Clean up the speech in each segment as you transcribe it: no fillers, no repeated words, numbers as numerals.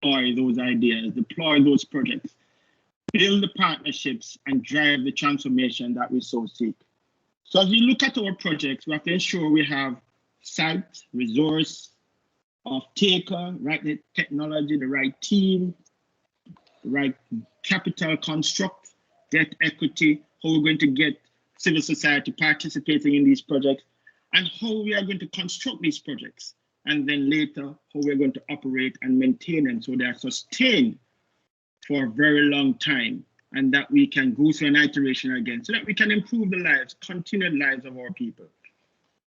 deploy those ideas, deploy those projects, build the partnerships, and drive the transformation that we so seek. So as we look at our projects, we have to ensure we have site, resource, off-taker, right the technology, the right team, the right capital construct, debt equity, how we're going to get civil society participating in these projects, and how we are going to construct these projects. And then later, how we're going to operate and maintain them so they are sustained for a very long time, and that we can go through an iteration again so that we can improve the lives, continued lives of our people.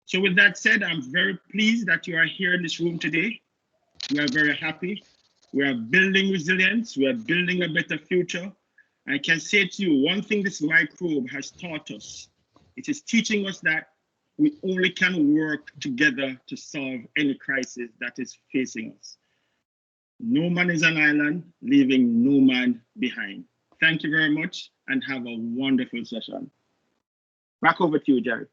So with that said, I'm very pleased that you are here in this room today. We are very happy. We are building resilience. We are building a better future. I can say to you, one thing this microbe has taught us, it is teaching us that we only can work together to solve any crisis that is facing us. No man is an island, leaving no man behind. Thank you very much and have a wonderful session. Back over to you, Jerry.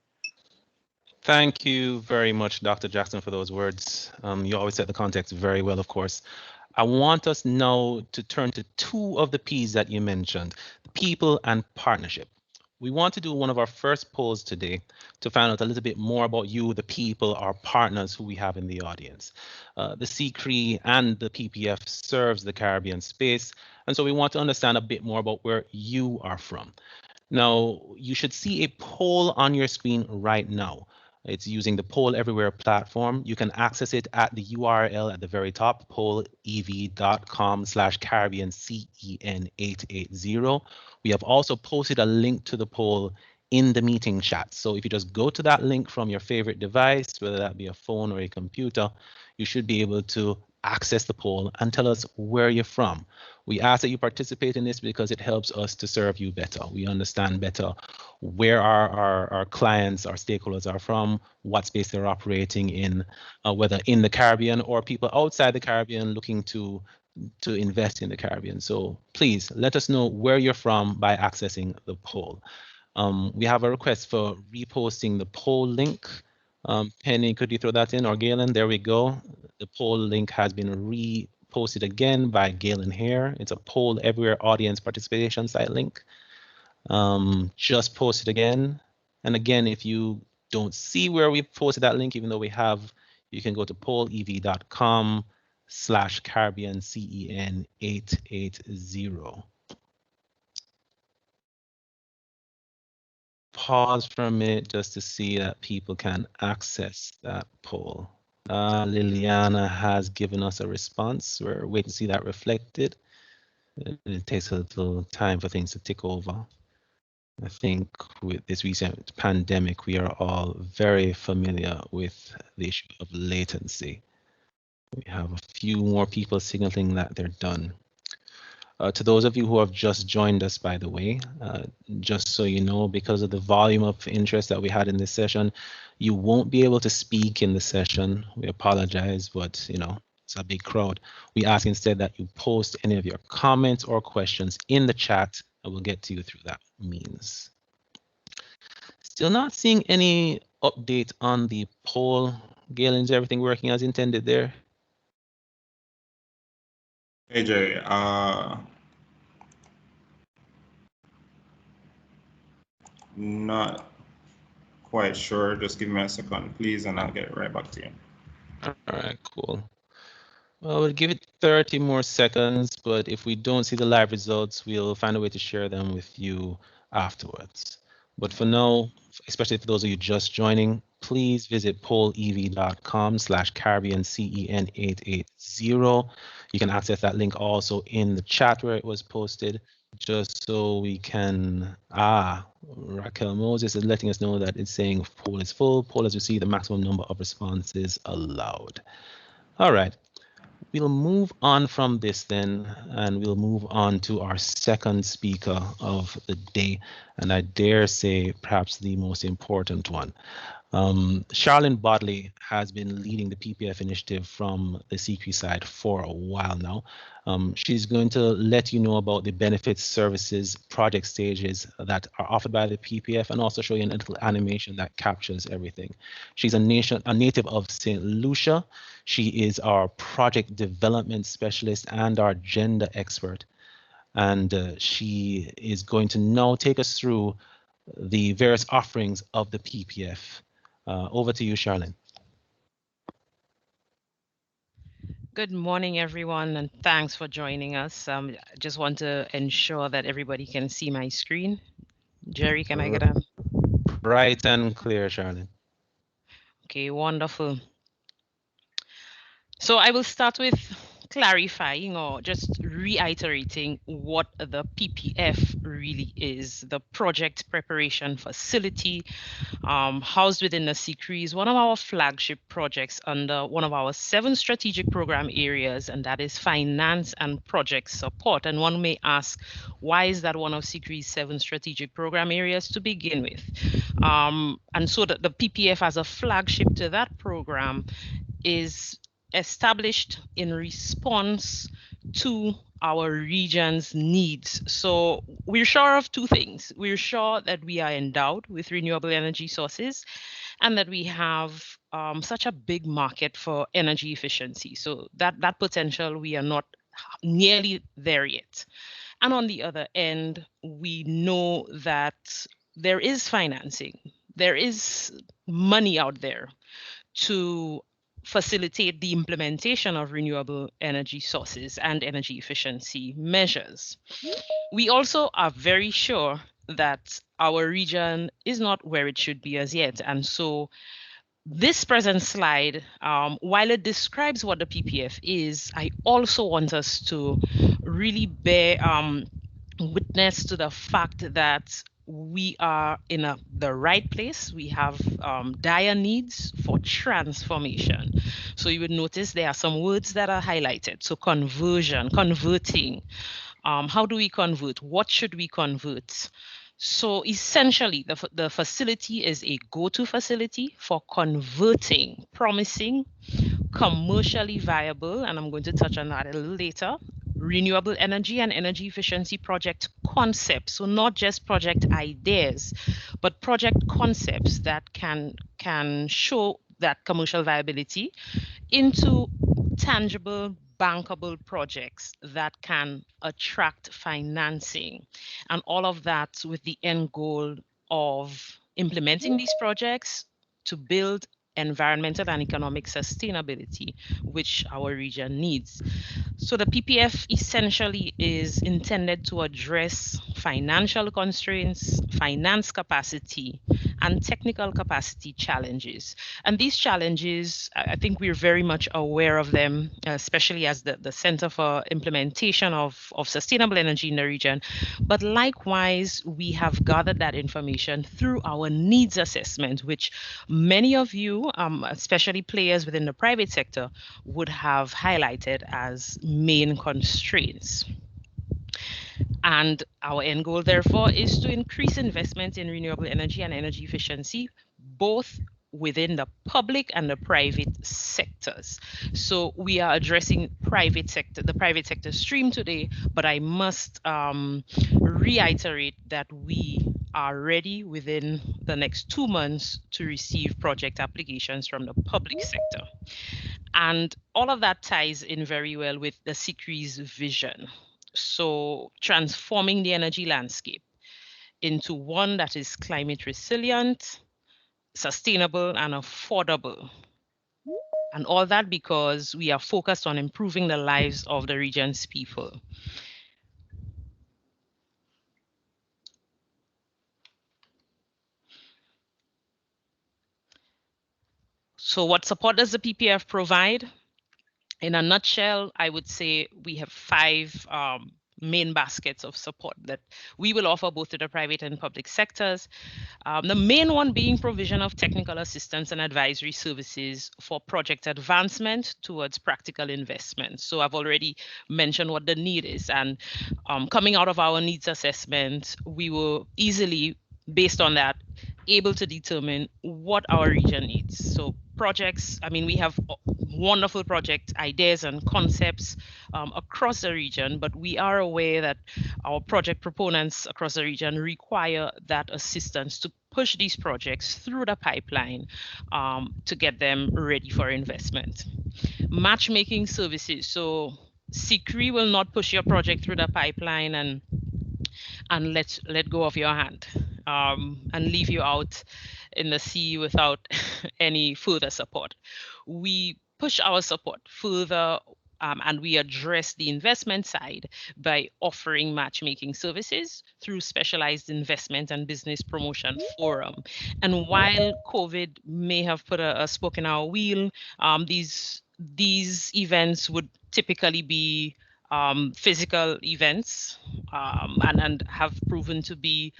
Thank you very much, Dr. Jackson, for those words. You always set the context very well, of course. I want us now to turn to two of the P's that you mentioned, people and partnership. We want to do one of our first polls today to find out a little bit more about you, the people, our partners who we have in the audience. The CCREEE and the PPF serves the Caribbean space, and so we want to understand a bit more about where you are from. Now, you should see a poll on your screen right now. It's using the Poll Everywhere platform. You can access it at the URL at the very top, pollev.com/CaribbeanCEN880. We have also posted a link to the poll in the meeting chat. So if you just go to that link from your favorite device, whether that be a phone or a computer, you should be able to access the poll and tell us where you're from. We ask that you participate in this because it helps us to serve you better. We understand better where our clients, our stakeholders are from, what space they're operating in, whether in the Caribbean or people outside the Caribbean looking to invest in the Caribbean. So please let us know where you're from by accessing the poll. We have a request for reposting the poll link. Penny, could you throw that in, or Galen? There we go. The poll link has been reposted again by Galen here. It's a Poll Everywhere audience participation site link. Just posted again. And again, if you don't see where we posted that link, even though we have, you can go to pollev.com/CaribbeanCEN880. Pause for a minute just to see that people can access that poll. Liliana has given us a response. We're waiting to see that reflected. It takes a little time for things to tick over. I think with this recent pandemic, we are all very familiar with the issue of latency. We have a few more people signaling that they're done. To those of you who have just joined us, by the way, just so you know, because of the volume of interest that we had in this session, you won't be able to speak in the session. We apologize, but you know, it's a big crowd. We ask instead that you post any of your comments or questions in the chat, and we'll get to you through that means. Still not seeing any update on the poll. Galen, is everything working as intended there? Hey Jay, not quite sure. Just give me a second, please, and I'll get right back to you. All right, cool. Well, we'll give it 30 more seconds, but if we don't see the live results, we'll find a way to share them with you afterwards. But for now, especially for those of you just joining, please visit pollev.com/CaribbeanCEN880. You can access that link also in the chat where it was posted, just so we can, Raquel Moses is letting us know that it's saying poll is full. Poll has received the maximum number of responses allowed. All right. We'll move on from this then, and we'll move on to our second speaker of the day, and I dare say perhaps the most important one. Charlene Bodley has been leading the PPF initiative from the CCREEE side for a while now. She's going to let you know about the benefits, services, project stages that are offered by the PPF, and also show you a little animation that captures everything. She's a native of St. Lucia. She is our project development specialist and our gender expert. And she is going to now take us through the various offerings of the PPF. Over to you, Charlene. Good morning, everyone, and thanks for joining us. I just want to ensure that everybody can see my screen. Jerry, can I get on? Bright and clear, Charlene. Okay, wonderful. So I will start with clarifying or just reiterating what the PPF really is. The Project Preparation Facility, housed within the CCREEE, is one of our flagship projects under one of our 7 strategic program areas, and that is finance and project support. And one may ask, why is that one of CCREE's 7 strategic program areas to begin with? And so that the PPF as a flagship to that program is established in response to our region's needs. So we're sure of 2 things. We're sure that we are endowed with renewable energy sources and that we have such a big market for energy efficiency. So that potential, we are not nearly there yet. And on the other end, we know that there is financing, there is money out there to facilitate the implementation of renewable energy sources and energy efficiency measures. We also are very sure that our region is not where it should be as yet. And so this present slide, while it describes what the PPF is, I also want us to really bear witness to the fact that we are in the right place. We have dire needs for transformation. So you would notice there are some words that are highlighted. So conversion, converting. How do we convert? What should we convert? So essentially, the facility is a go-to facility for converting promising, commercially viable, and I'm going to touch on that a little later, renewable energy and energy efficiency project concepts. So not just project ideas, but project concepts that can show that commercial viability into tangible, bankable projects that can attract financing, and all of that with the end goal of implementing these projects to build environmental and economic sustainability, which our region needs. So the PPF essentially is intended to address financial constraints, finance capacity, and technical capacity challenges. And these challenges, I think we're very much aware of them, especially as the Center for Implementation of Sustainable Energy in the region. But likewise, we have gathered that information through our needs assessment, which many of you, especially players within the private sector, would have highlighted as main constraints. And our end goal, therefore, is to increase investment in renewable energy and energy efficiency, both within the public and the private sectors. So we are addressing the private sector stream today, but I must reiterate that we are ready within the next 2 months to receive project applications from the public sector. And all of that ties in very well with the CCREE's vision. So transforming the energy landscape into one that is climate resilient, sustainable, and affordable. And all that because we are focused on improving the lives of the region's people. So what support does the PPF provide? In a nutshell, I would say we have 5 main baskets of support that we will offer both to the private and public sectors. The main one being provision of technical assistance and advisory services for project advancement towards practical investment. So I've already mentioned what the need is, and coming out of our needs assessment, we will easily, based on that, able to determine what our region needs. So projects, I mean, we have wonderful project ideas and concepts across the region, but we are aware that our project proponents across the region require that assistance to push these projects through the pipeline to get them ready for investment. Matchmaking services. So CCREEE will not push your project through the pipeline and let go of your hand and leave you out in the sea without any further support. We push our support further and we address the investment side by offering matchmaking services through specialized investment and business promotion forum. And while COVID may have put a spoke in our wheel, these events would typically be physical events and have proven to be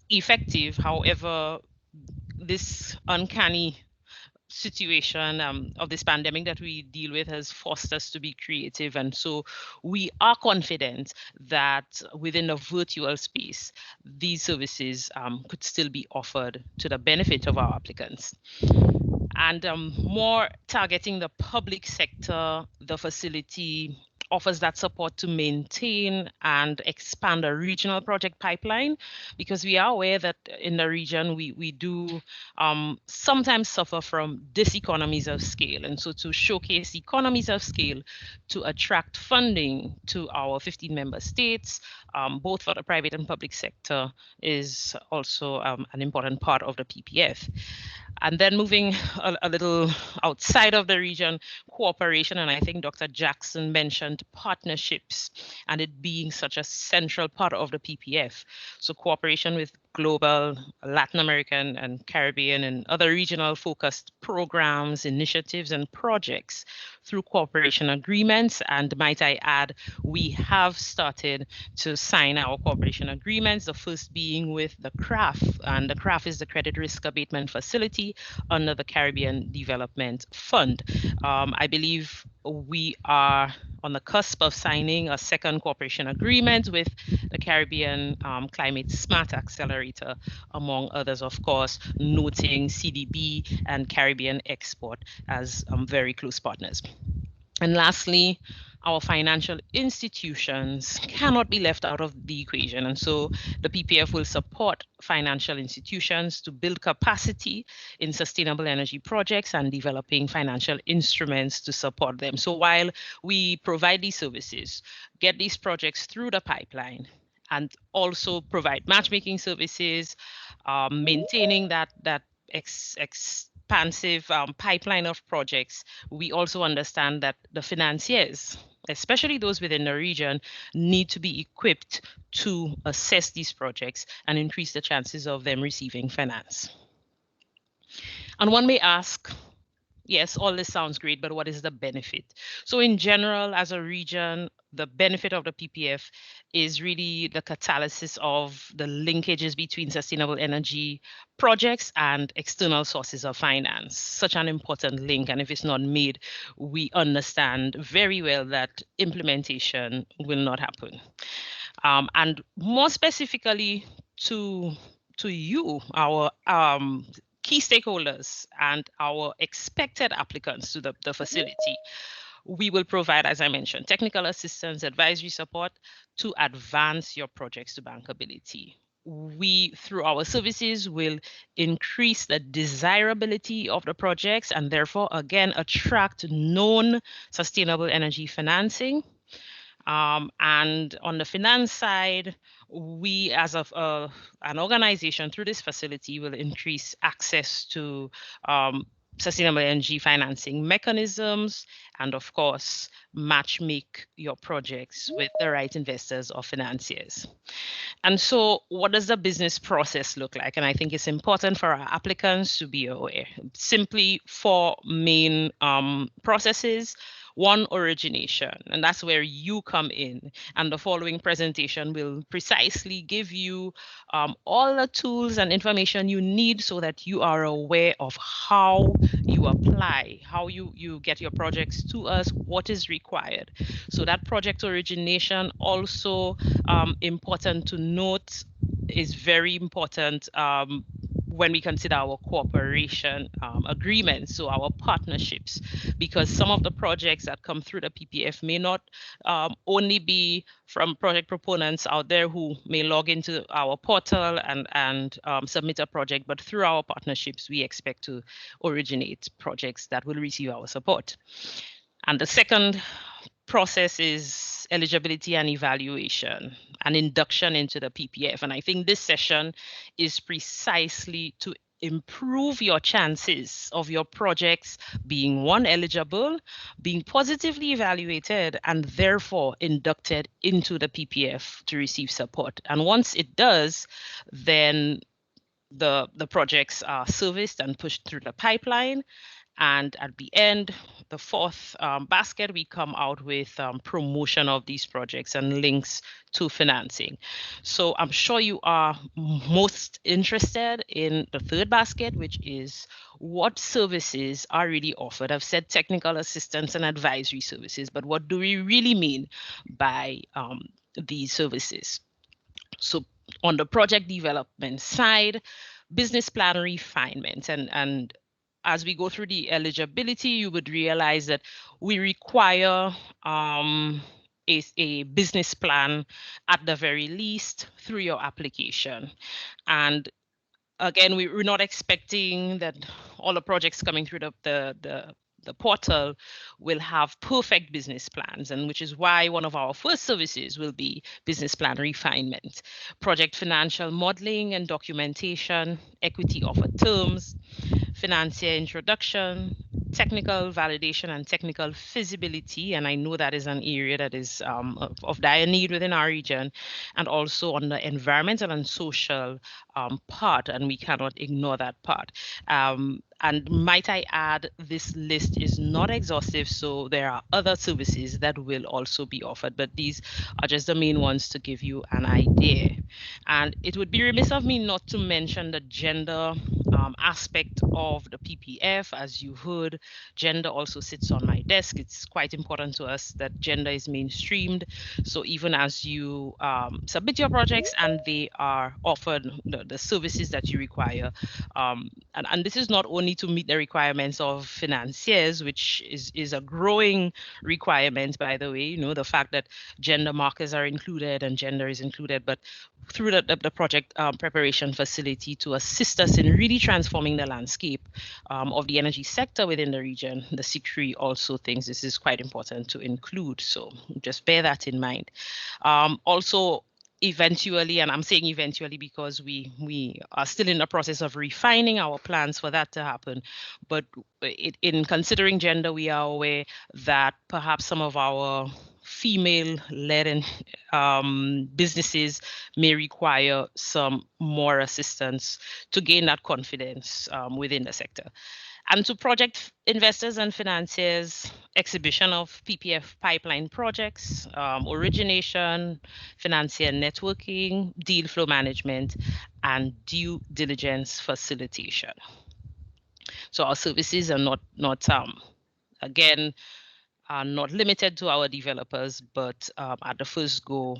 effective. However, this uncanny situation of this pandemic that we deal with has forced us to be creative, and so we are confident that within the virtual space these services could still be offered to the benefit of our applicants. And more targeting the public sector, the facility offers that support to maintain and expand a regional project pipeline, because we are aware that in the region we do sometimes suffer from diseconomies of scale. And so to showcase economies of scale to attract funding to our 15 member states, both for the private and public sector, is also an important part of the PPF. And then moving a little outside of the region, cooperation, and I think Dr. Jackson mentioned partnerships and it being such a central part of the PPF. So cooperation with global, Latin American and Caribbean and other regional focused programs, initiatives, and projects through cooperation agreements. And might I add, we have started to sign our cooperation agreements, the first being with the CRAF, and the CRAF is the Credit Risk Abatement Facility under the Caribbean Development Fund. I believe we are on the cusp of signing a second cooperation agreement with the Caribbean Climate Smart Accelerator, among others, of course, noting CDB and Caribbean Export as very close partners. And lastly, our financial institutions cannot be left out of the equation. And so the PPF will support financial institutions to build capacity in sustainable energy projects and developing financial instruments to support them. So while we provide these services, get these projects through the pipeline, and also provide matchmaking services, maintaining that expansive pipeline of projects, we also understand that the financiers, especially those within the region, need to be equipped to assess these projects and increase the chances of them receiving finance. And one may ask, yes, all this sounds great, but what is the benefit? So in general, as a region, the benefit of the PPF is really the catalysis of the linkages between sustainable energy projects and external sources of finance. Such an important link, and if it's not made, we understand very well that implementation will not happen. And more specifically to you, our key stakeholders and our expected applicants to the facility, we will provide, as I mentioned, technical assistance, advisory support to advance your projects to bankability. We, through our services, will increase the desirability of the projects and therefore, again, attract known sustainable energy financing. And on the finance side, we as an organization through this facility will increase access to sustainable energy financing mechanisms, and of course, make your projects with the right investors or financiers. And so what does the business process look like? And I think it's important for our applicants to be aware. Simply 4 main processes. 1, origination, and that's where you come in. And the following presentation will precisely give you all the tools and information you need so that you are aware of how you apply, how you get your projects to us, what is required. So that project origination, also important to note, is very important. when we consider our cooperation agreements, so our partnerships, because some of the projects that come through the PPF may not only be from project proponents out there who may log into our portal and submit a project, but through our partnerships, we expect to originate projects that will receive our support. And the second process is eligibility and evaluation and induction into the PPF. And I think this session is precisely to improve your chances of your projects being, one, eligible, being positively evaluated, and therefore inducted into the PPF to receive support. And once it does, then the projects are serviced and pushed through the pipeline. And at the end, the fourth basket, we come out with promotion of these projects and links to financing. So I'm sure you are most interested in the third basket, which is what services are really offered. I've said technical assistance and advisory services, but what do we really mean by these services? So on the project development side, business plan refinement, and as we go through the eligibility, you would realize that we require a business plan at the very least through your application. And again, we're not expecting that all the projects coming through the portal will have perfect business plans, and which is why one of our first services will be business plan refinement, project financial modeling and documentation, equity offer terms, financier introduction, technical validation and technical feasibility, and I know that is an area that is of dire need within our region, and also on the environmental and social part, and we cannot ignore that part. And might I add, this list is not exhaustive, so there are other services that will also be offered, but these are just the main ones to give you an idea. And it would be remiss of me not to mention the gender aspect of the PPF. As you heard, gender also sits on my desk. It's quite important to us that gender is mainstreamed. So even as you submit your projects and they are offered the services that you require, and this is not only to meet the requirements of financiers, which is a growing requirement, by the way, you know, the fact that gender markers are included and gender is included, but through the project preparation facility to assist us in really transforming the landscape of the energy sector within the region, the CCREEE also thinks this is quite important to include. So just bear that in mind. Also, eventually, and I'm saying eventually because we are still in the process of refining our plans for that to happen, but in considering gender, we are aware that perhaps some of our female-led businesses may require some more assistance to gain that confidence within the sector. And to project investors and financiers, exhibition of PPF pipeline projects, origination, financier networking, deal flow management, and due diligence facilitation. So our services are not again, are not limited to our developers, but at the first go,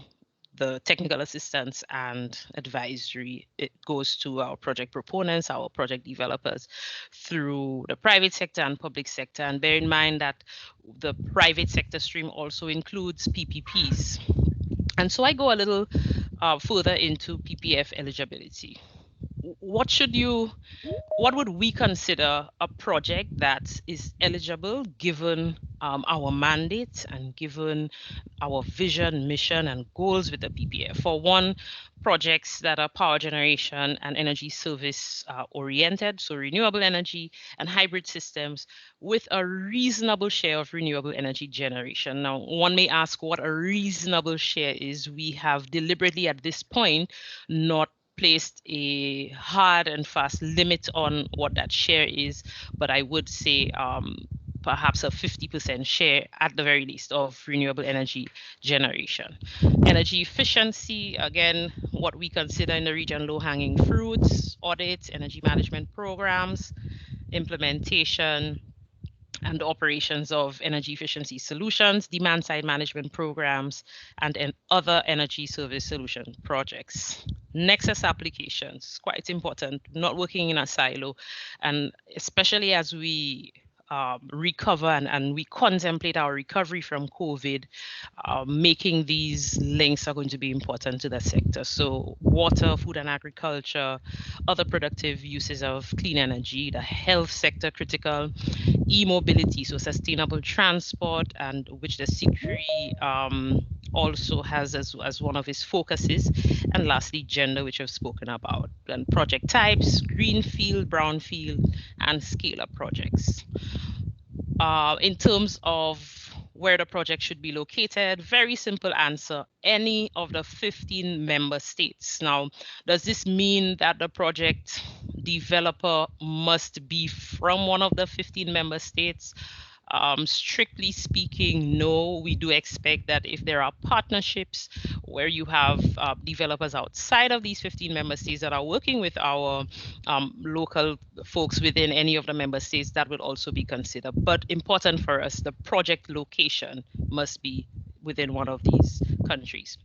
the technical assistance and advisory, it goes to our project proponents, our project developers, through the private sector and public sector. And bear in mind that the private sector stream also includes PPPs. And so I go a little further into PPF eligibility. What would we consider a project that is eligible given our mandate and given our vision, mission, and goals with the PPF? For one, projects that are power generation and energy service oriented, so renewable energy and hybrid systems with a reasonable share of renewable energy generation. Now, one may ask what a reasonable share is. We have deliberately at this point not placed a hard and fast limit on what that share is, but I would say perhaps a 50% share at the very least of renewable energy generation. Energy efficiency, again, what we consider in the region low-hanging fruits, audits, energy management programs, implementation, and operations of energy efficiency solutions, demand-side management programs, and other energy service solution projects. Nexus applications, quite important, not working in a silo. And especially as we recover and we contemplate our recovery from COVID, making these links are going to be important to the sector. So water, food and agriculture, other productive uses of clean energy, the health sector critical, e-mobility, so sustainable transport, and which the CCREEE also has as one of its focuses. And lastly, gender, which I've spoken about, and project types, greenfield, brownfield, and scale-up projects. In terms of where the project should be located, very simple answer, any of the 15 member states. Now, does this mean that the project developer must be from one of the 15 member states? Strictly speaking, no. We do expect that if there are partnerships where you have developers outside of these 15 member states that are working with our local folks within any of the member states, that would also be considered. But important for us, the project location must be within one of these countries.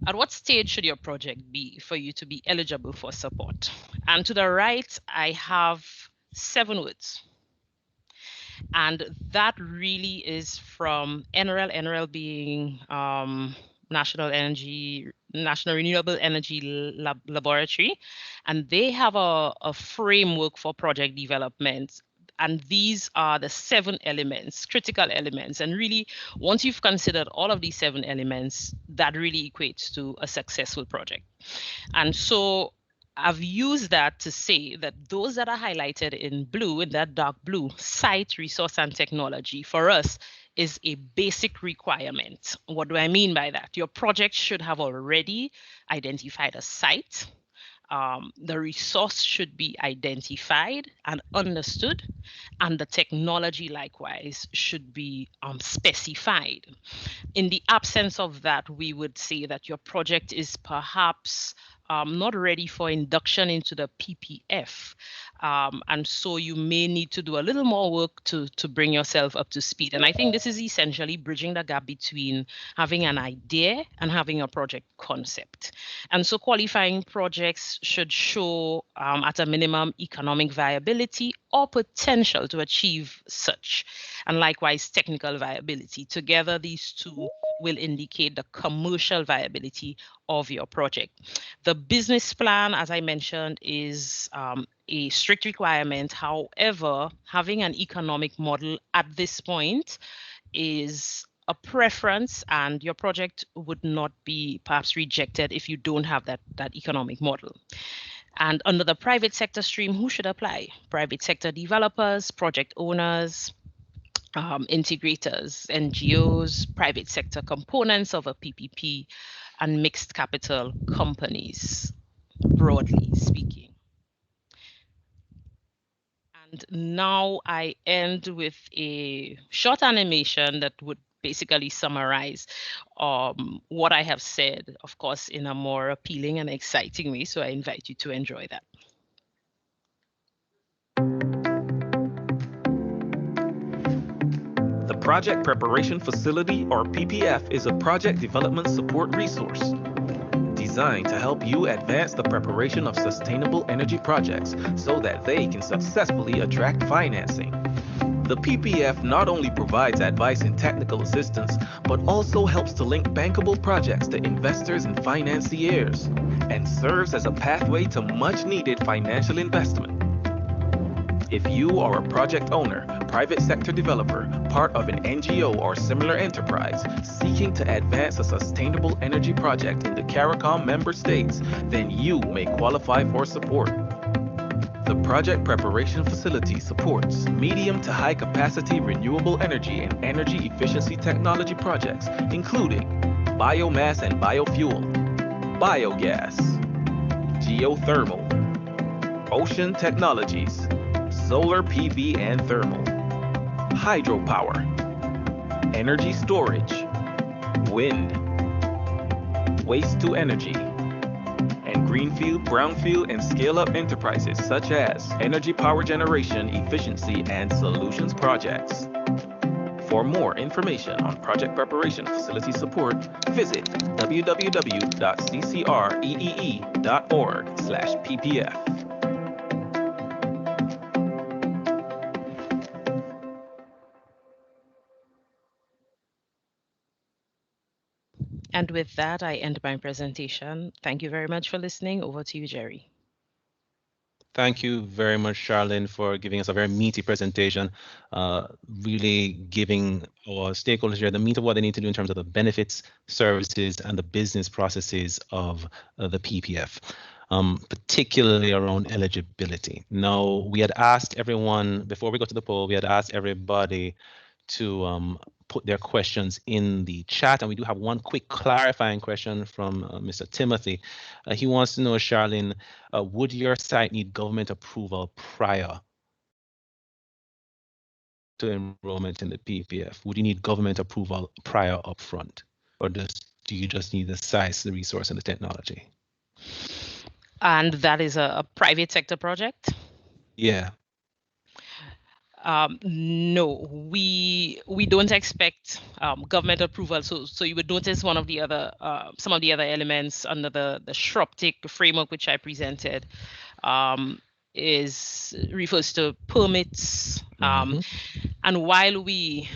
At what stage should your project be for you to be eligible for support? And to the right, I have 7 words. And that really is from NREL being National Renewable Energy Laboratory. And they have a framework for project development. And these are the 7 elements, critical elements. And really, once you've considered all of these 7 elements, that really equates to a successful project. And so I've used that to say that those that are highlighted in blue, in that dark blue, site, resource, and technology, for us is a basic requirement. What do I mean by that? Your project should have already identified a site. The resource should be identified and understood, and the technology likewise should be specified. In the absence of that, we would say that your project is perhaps not ready for induction into the PPF. And so you may need to do a little more work to bring yourself up to speed. And I think this is essentially bridging the gap between having an idea and having a project concept. And so qualifying projects should show at a minimum economic viability or potential to achieve such. And likewise, technical viability. Together, these two will indicate the commercial viability of your project. The business plan, as I mentioned, is a strict requirement. However, having an economic model at this point is a preference, and your project would not be perhaps rejected if you don't have that economic model. And under the private sector stream, who should apply? Private sector developers, project owners, integrators, NGOs, private sector components of a PPP, and mixed capital companies, broadly speaking. And now I end with a short animation that would basically summarize what I have said, of course, in a more appealing and exciting way. So I invite you to enjoy that. The Project Preparation Facility, or PPF, is a project development support resource designed to help you advance the preparation of sustainable energy projects so that they can successfully attract financing. The PPF not only provides advice and technical assistance, but also helps to link bankable projects to investors and financiers, and serves as a pathway to much-needed financial investment. If you are a project owner, private sector developer, part of an NGO or similar enterprise seeking to advance a sustainable energy project in the CARICOM member states, then you may qualify for support. The Project Preparation Facility supports medium to high capacity renewable energy and energy efficiency technology projects, including biomass and biofuel, biogas, geothermal, ocean technologies, solar PV and thermal, hydropower, energy storage, wind, waste to energy, and greenfield, brownfield, and scale-up enterprises such as energy power generation, efficiency, and solutions projects. For more information on project preparation facility support, visit www.ccreee.org/ppf. And with that, I end my presentation. Thank you very much for listening. Over to you, Jerry. Thank you very much, Charlene, for giving us a very meaty presentation, really giving our stakeholders here the meat of what they need to do in terms of the benefits, services, and the business processes of the PPF, particularly around eligibility. Now, we had asked everyone, before we go to the poll, we had asked everybody to put their questions in the chat, and we do have one quick clarifying question from Mr. Timothy. He wants to know, Charlene, would your site need government approval prior to enrollment in the PPF? Would you need government approval prior upfront, or do you just need the size, the resource, and the technology? And that is a private sector project? Yeah. No, we don't expect government approval. So you would notice one of the other some of the other elements under the SHROPTIC framework which I presented refers to permits. And while we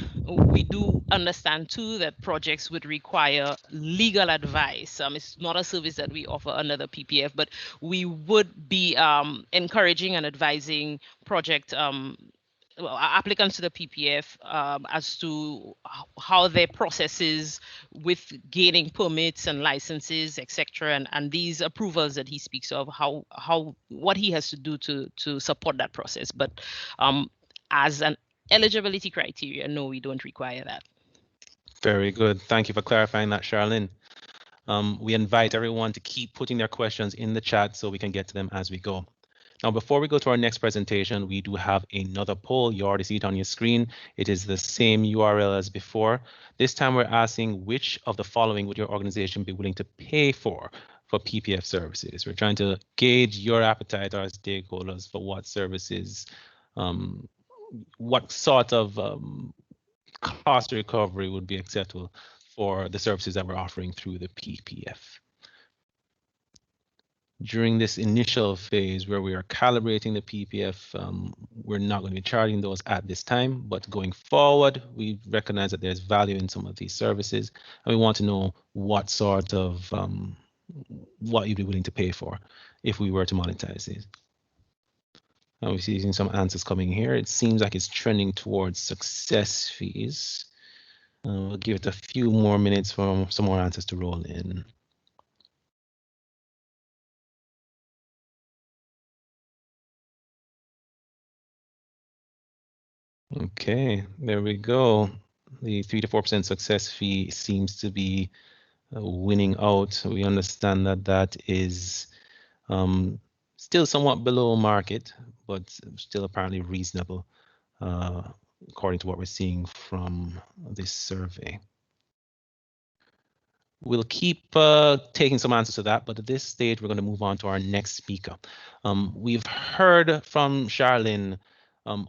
do understand too that projects would require legal advice, it's not a service that we offer under the PPF, but we would be encouraging and advising project applicants to the PPF as to how their processes with gaining permits and licenses, etc., and these approvals that he speaks of, what he has to do to support that process. But as an eligibility criteria, no, we don't require that. Very good. Thank you for clarifying that, Charlene. We invite everyone to keep putting their questions in the chat so we can get to them as we go. Now, before we go to our next presentation, we do have another poll. You already see it on your screen. It is the same URL as before. This time we're asking which of the following would your organization be willing to pay for PPF services? We're trying to gauge your appetite, our stakeholders, for what services, what sort of cost recovery would be acceptable for the services that we're offering through the PPF. During this initial phase where we are calibrating the PPF, we're not going to be charging those at this time, but going forward, we recognize that there's value in some of these services, and we want to know what sort of, what you'd be willing to pay for if we were to monetize these. Now we're seeing some answers coming here. It seems like it's trending towards success fees. We'll give it a few more minutes for some more answers to roll in. Okay, there we go. The 3 to 4% success fee seems to be winning out. We understand that that is still somewhat below market, but still apparently reasonable, according to what we're seeing from this survey. We'll keep taking some answers to that, but at this stage, we're going to move on to our next speaker. We've heard from Charlene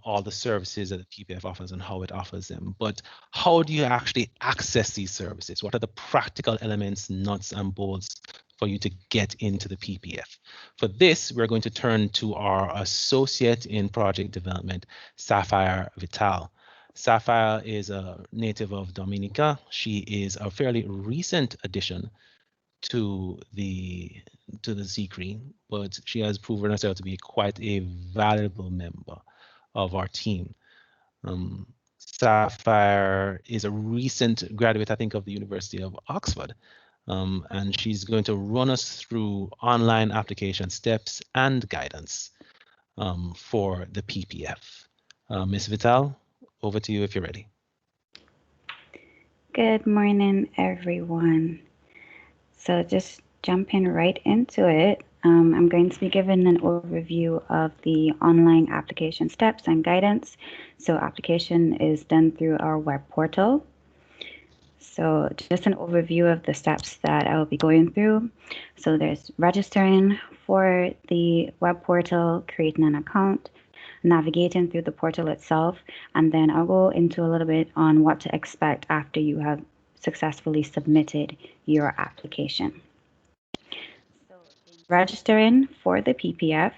all the services that the PPF offers and how it offers them, but how do you actually access these services? What are the practical elements, nuts and bolts for you to get into the PPF? For this, we're going to turn to our associate in project development, Sapphire Vital. Sapphire is a native of Dominica. She is a fairly recent addition to the CCREEE, but she has proven herself to be quite a valuable member of our team. Sapphire is a recent graduate, I think, of the University of Oxford, and she's going to run us through online application steps and guidance for the PPF. Ms. Vital, over to you if you're ready. Good morning, everyone. So just jumping right into it, I'm going to be giving an overview of the online application steps and guidance. So application is done through our web portal. So just an overview of the steps that I will be going through. So there's registering for the web portal, creating an account, navigating through the portal itself, and then I'll go into a little bit on what to expect after you have successfully submitted your application. So in registering for the PPF,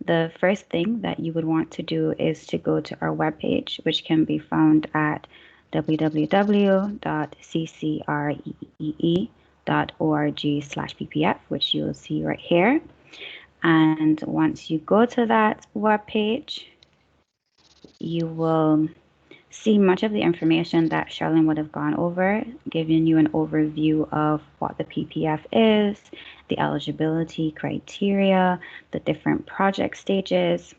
the first thing that you would want to do is to go to our webpage, which can be found at www.ccree.org/ppf, which you'll see right here. And once you go to that webpage, you will see much of the information that Charlene would have gone over, giving you an overview of what the PPF is, the eligibility criteria, the different project stages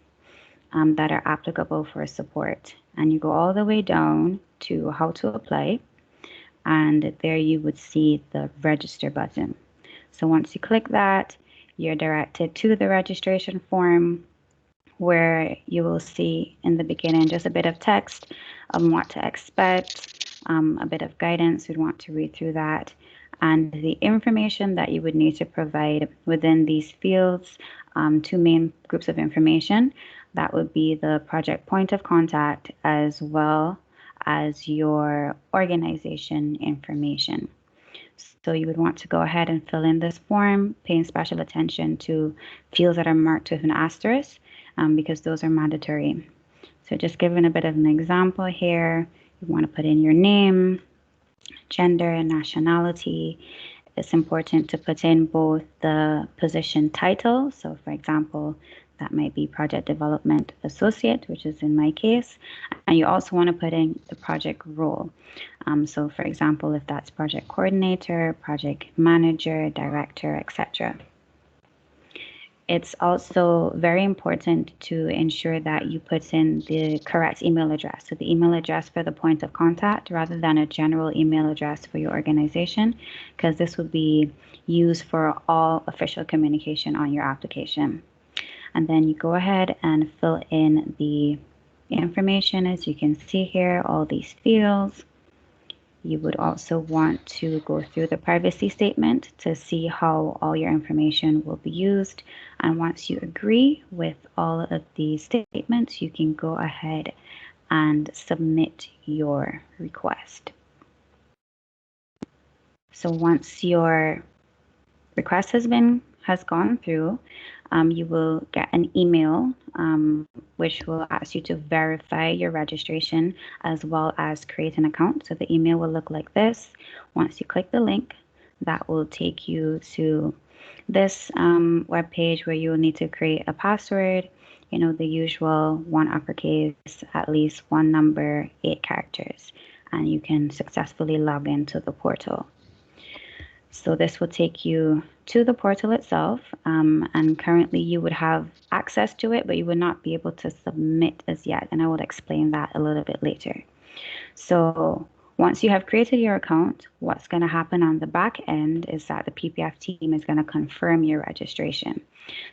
that are applicable for support. And you go all the way down to how to apply, and there you would see the register button. So once you click that, you're directed to the registration form, where you will see in the beginning just a bit of text on what to expect, a bit of guidance. You'd want to read through that, and the information that you would need to provide within these fields, two main groups of information. That would be the project point of contact as well as your organization information. So you would want to go ahead and fill in this form, paying special attention to fields that are marked with an asterisk, because those are mandatory. So just giving a bit of an example here, you want to put in your name, gender, and nationality. It's important to put in both the position title. So for example, that might be Project Development Associate, which is in my case. And you also want to put in the project role. So for example, if that's Project Coordinator, Project Manager, Director, etc. It's also very important to ensure that you put in the correct email address. So the email address for the point of contact rather than a general email address for your organization, because this will be used for all official communication on your application. And then you go ahead and fill in the information. As you can see here, all these fields. You would also want to go through the privacy statement to see how all your information will be used. And once you agree with all of these statements, you can go ahead and submit your request. So once your request has gone through, you will get an email which will ask you to verify your registration as well as create an account. So the email will look like this. Once you click the link, that will take you to this web page where you will need to create a password, you know, the usual 1 uppercase, at least 1 number, 8 characters, and you can successfully log into the portal. So this will take you to the portal itself, and currently you would have access to it, but you would not be able to submit as yet, and I will explain that a little bit later. So once you have created your account, what's going to happen on the back end is that the PPF team is going to confirm your registration.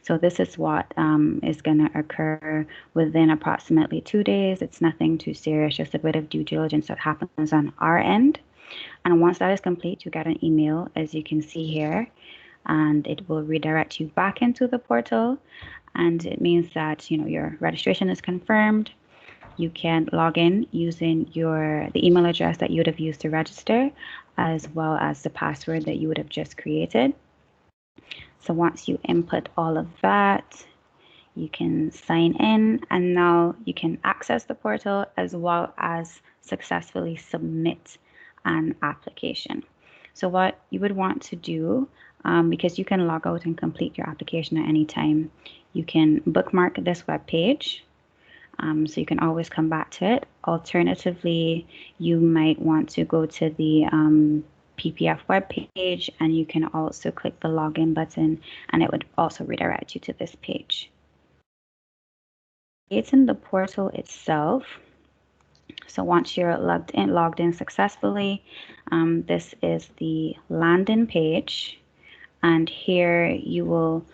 So this is what is going to occur within approximately 2 days. It's nothing too serious, just a bit of due diligence that happens on our end. And once that is complete, you get an email, as you can see here, and it will redirect you back into the portal. And it means that, you know, your registration is confirmed. You can log in using the email address that you would have used to register, as well as the password that you would have just created. So once you input all of that, you can sign in, and now you can access the portal as well as successfully submit an application. So what you would want to do, because you can log out and complete your application at any time, you can bookmark this web page, so you can always come back to it. Alternatively, you might want to go to the PPF web page, and you can also click the login button, and it would also redirect you to this page. It's in the portal itself. So once you're logged in successfully, this is the landing page, and here you will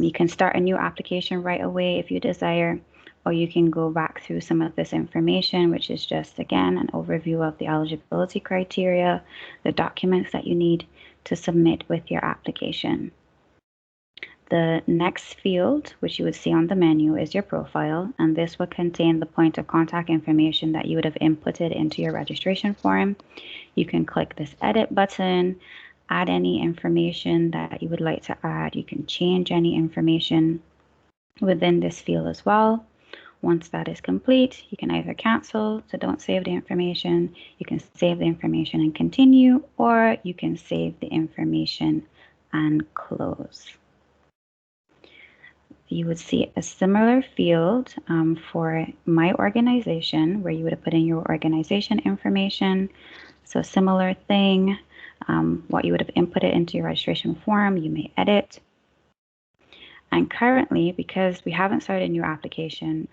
you can start a new application right away if you desire, or you can go back through some of this information, which is just, again, an overview of the eligibility criteria, the documents that you need to submit with your application. The next field, which you would see on the menu, is your profile, and this will contain the point of contact information that you would have inputted into your registration form. You can click this edit button, add any information that you would like to add. You can change any information within this field as well. Once that is complete, you can either cancel, so don't save the information. You can save the information and continue, or you can save the information and close. You would see a similar field for my organization, where you would have put in your organization information. So similar thing, what you would have inputted into your registration form, you may edit. And currently, because we haven't started a new application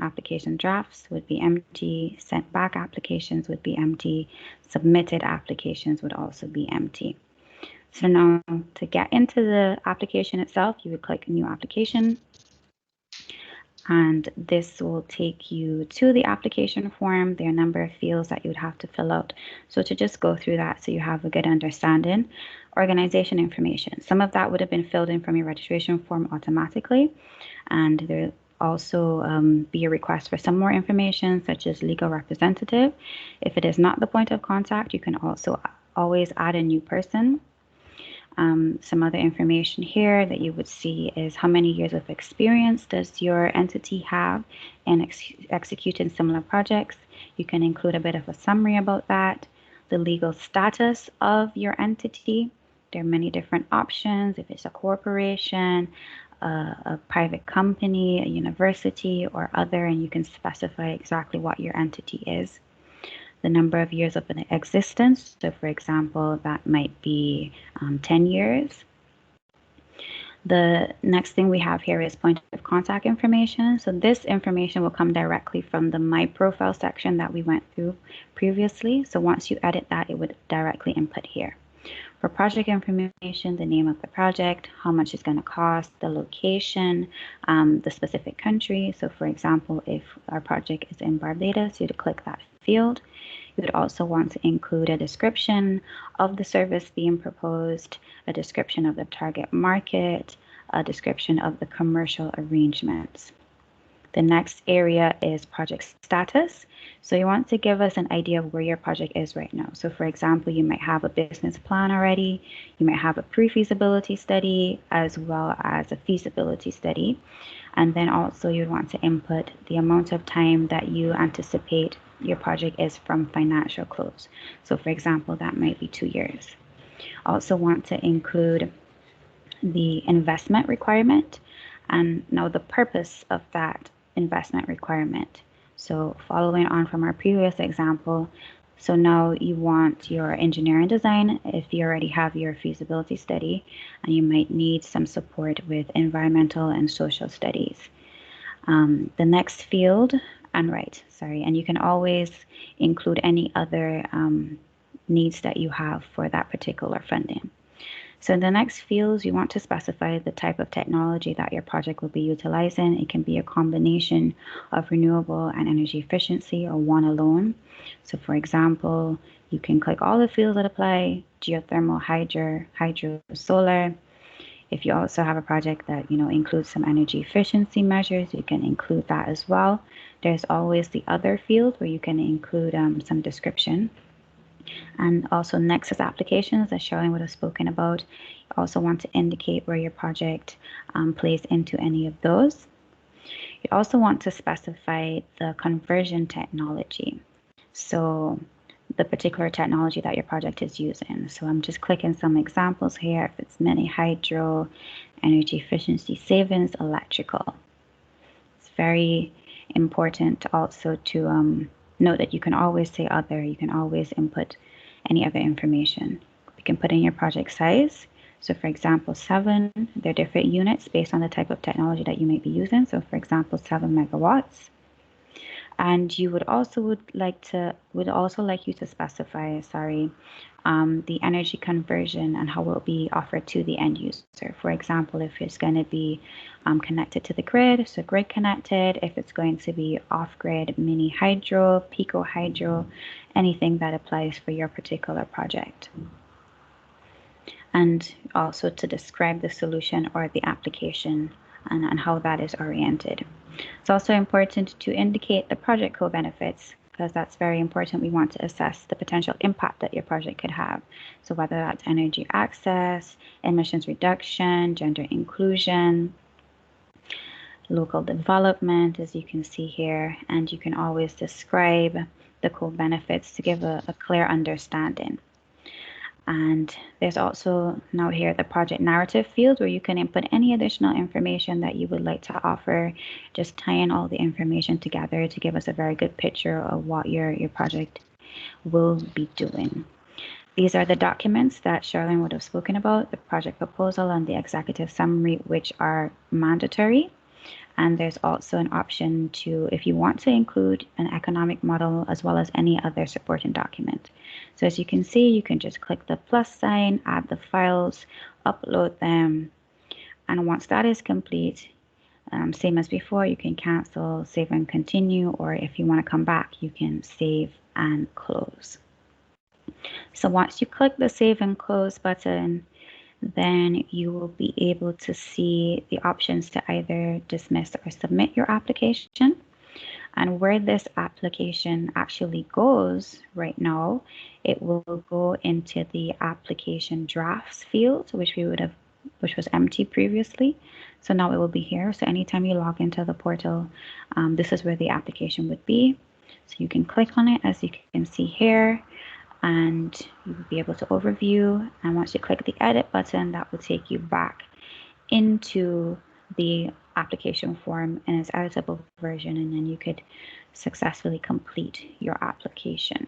drafts would be empty, sent back applications would be empty, submitted applications would also be empty. So now to get into the application itself, you would click New Application. And this will take you to the application form. There are a number of fields that you would have to fill out. So to just go through that so you have a good understanding. Organization information. Some of that would have been filled in from your registration form automatically. And there also be a request for some more information, such as legal representative. If it is not the point of contact, you can also always add a new person. Some other information here that you would see is how many years of experience does your entity have in executing similar projects. You can include a bit of a summary about that. The legal status of your entity. There are many different options. If it's a corporation, a private company, a university, or other, and you can specify exactly what your entity is. The number of years of an existence. So for example, that might be 10 years. The next thing we have here is point of contact information. So this information will come directly from the My Profile section that we went through previously. So once you edit that, it would directly input here. For project information, the name of the project, how much it's going to cost, the location, the specific country. So for example, if our project is in Barbados, you'd click that field. You would also want to include a description of the service being proposed, a description of the target market, a description of the commercial arrangements. The next area is project status. So you want to give us an idea of where your project is right now. So for example, you might have a business plan already, you might have a pre-feasibility study, as well as a feasibility study. And then also you'd want to input the amount of time that you anticipate your project is from financial close. So for example, that might be 2 years. Also want to include the investment requirement, and now the purpose of that investment requirement. So following on from our previous example, so now you want your engineering design if you already have your feasibility study, and you might need some support with environmental and social studies. The next field, and you can always include any other needs that you have for that particular funding. So in the next fields, you want to specify the type of technology that your project will be utilizing. It can be a combination of renewable and energy efficiency, or one alone. So for example, you can click all the fields that apply: geothermal, hydro, solar. If you also have a project that includes some energy efficiency measures, you can include that as well. There's always the other field where you can include some description. And also Nexus applications, as Charlene would have spoken about. You also want to indicate where your project plays into any of those. You also want to specify the conversion technology. So the particular technology that your project is using. So I'm just clicking some examples here. If it's mini hydro, energy efficiency savings, electrical. It's very important also to note that you can always say other, you can always input any other information. You can put in your project size. So for example, 7, they're different units based on the type of technology that you may be using. So for example, 7 megawatts. And you would also like you to specify, the energy conversion and how it will be offered to the end user. For example, if it's going to be connected to the grid, so grid connected. If it's going to be off-grid, mini hydro, pico hydro, anything that applies for your particular project. and also to describe the solution or the application and how that is oriented. It's also important to indicate the project co-benefits, because that's very important. We want to assess the potential impact that your project could have. So whether that's energy access, emissions reduction, gender inclusion, local development, as you can see here, and you can always describe the co-benefits to give a clear understanding. And there's also now here the project narrative field where you can input any additional information that you would like to offer, just tying all the information together to give us a very good picture of what your project will be doing. These are the documents that Charlene would have spoken about, the project proposal and the executive summary, which are mandatory. And there's also an option to, if you want to include an economic model as well as any other supporting document. So as you can see, you can just click the plus sign, add the files, upload them. And once that is complete, same as before, you can cancel, save and continue, or if you want to come back, you can save and close. So once you click the save and close button, then you will be able to see the options to either dismiss or submit your application. And where this application actually goes right now, it will go into the application drafts field, which was empty previously. So now it will be here. So anytime you log into the portal, this is where the application would be. So you can click on it, as you can see here, and you will be able to overview. And once you click the edit button, that will take you back into the application form in its editable version, and then you could successfully complete your application.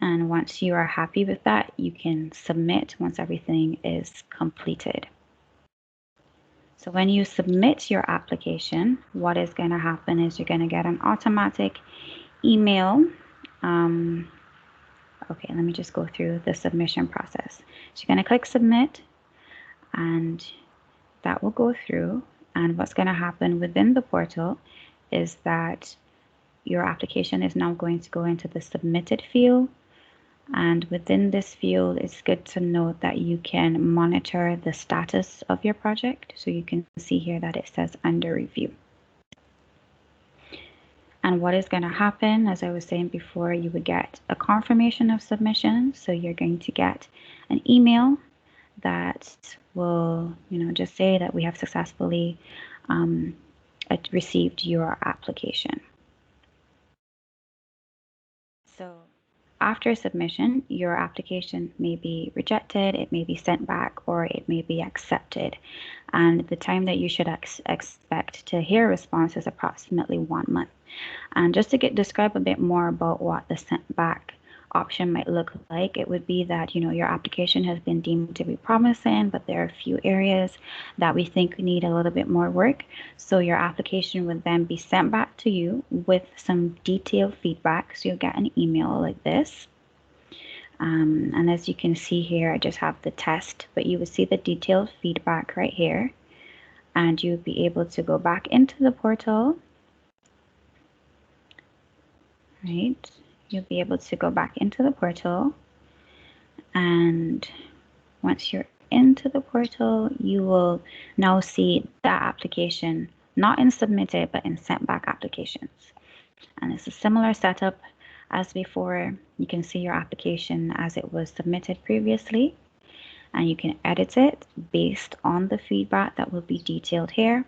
And once you are happy with that, you can submit once everything is completed. So when you submit your application, what is going to happen is you're going to get an automatic email. Okay, let me just go through the submission process. So you're going to click submit, and that will go through. And what's going to happen within the portal is that your application is now going to go into the submitted field. And within this field, it's good to note that you can monitor the status of your project. So you can see here that it says under review. And what is going to happen, as I was saying before, you would get a confirmation of submission. So you're going to get an email that will, just say that we have successfully received your application. So after submission, your application may be rejected, it may be sent back, or it may be accepted. And the time that you should expect to hear a response is approximately 1 month. And just to describe a bit more about what the sent back option might look like, it would be that your application has been deemed to be promising, but there are a few areas that we think need a little bit more work. So your application would then be sent back to you with some detailed feedback. So you'll get an email like this. And as you can see here, I just have the test, but you will see the detailed feedback right here. And you'll be able to go back into the portal. Right. You'll be able to go back into the portal, and once you're into the portal, you will now see that application, not in submitted, but in sent back applications. And it's a similar setup as before. You can see your application as it was submitted previously, and you can edit it based on the feedback that will be detailed here.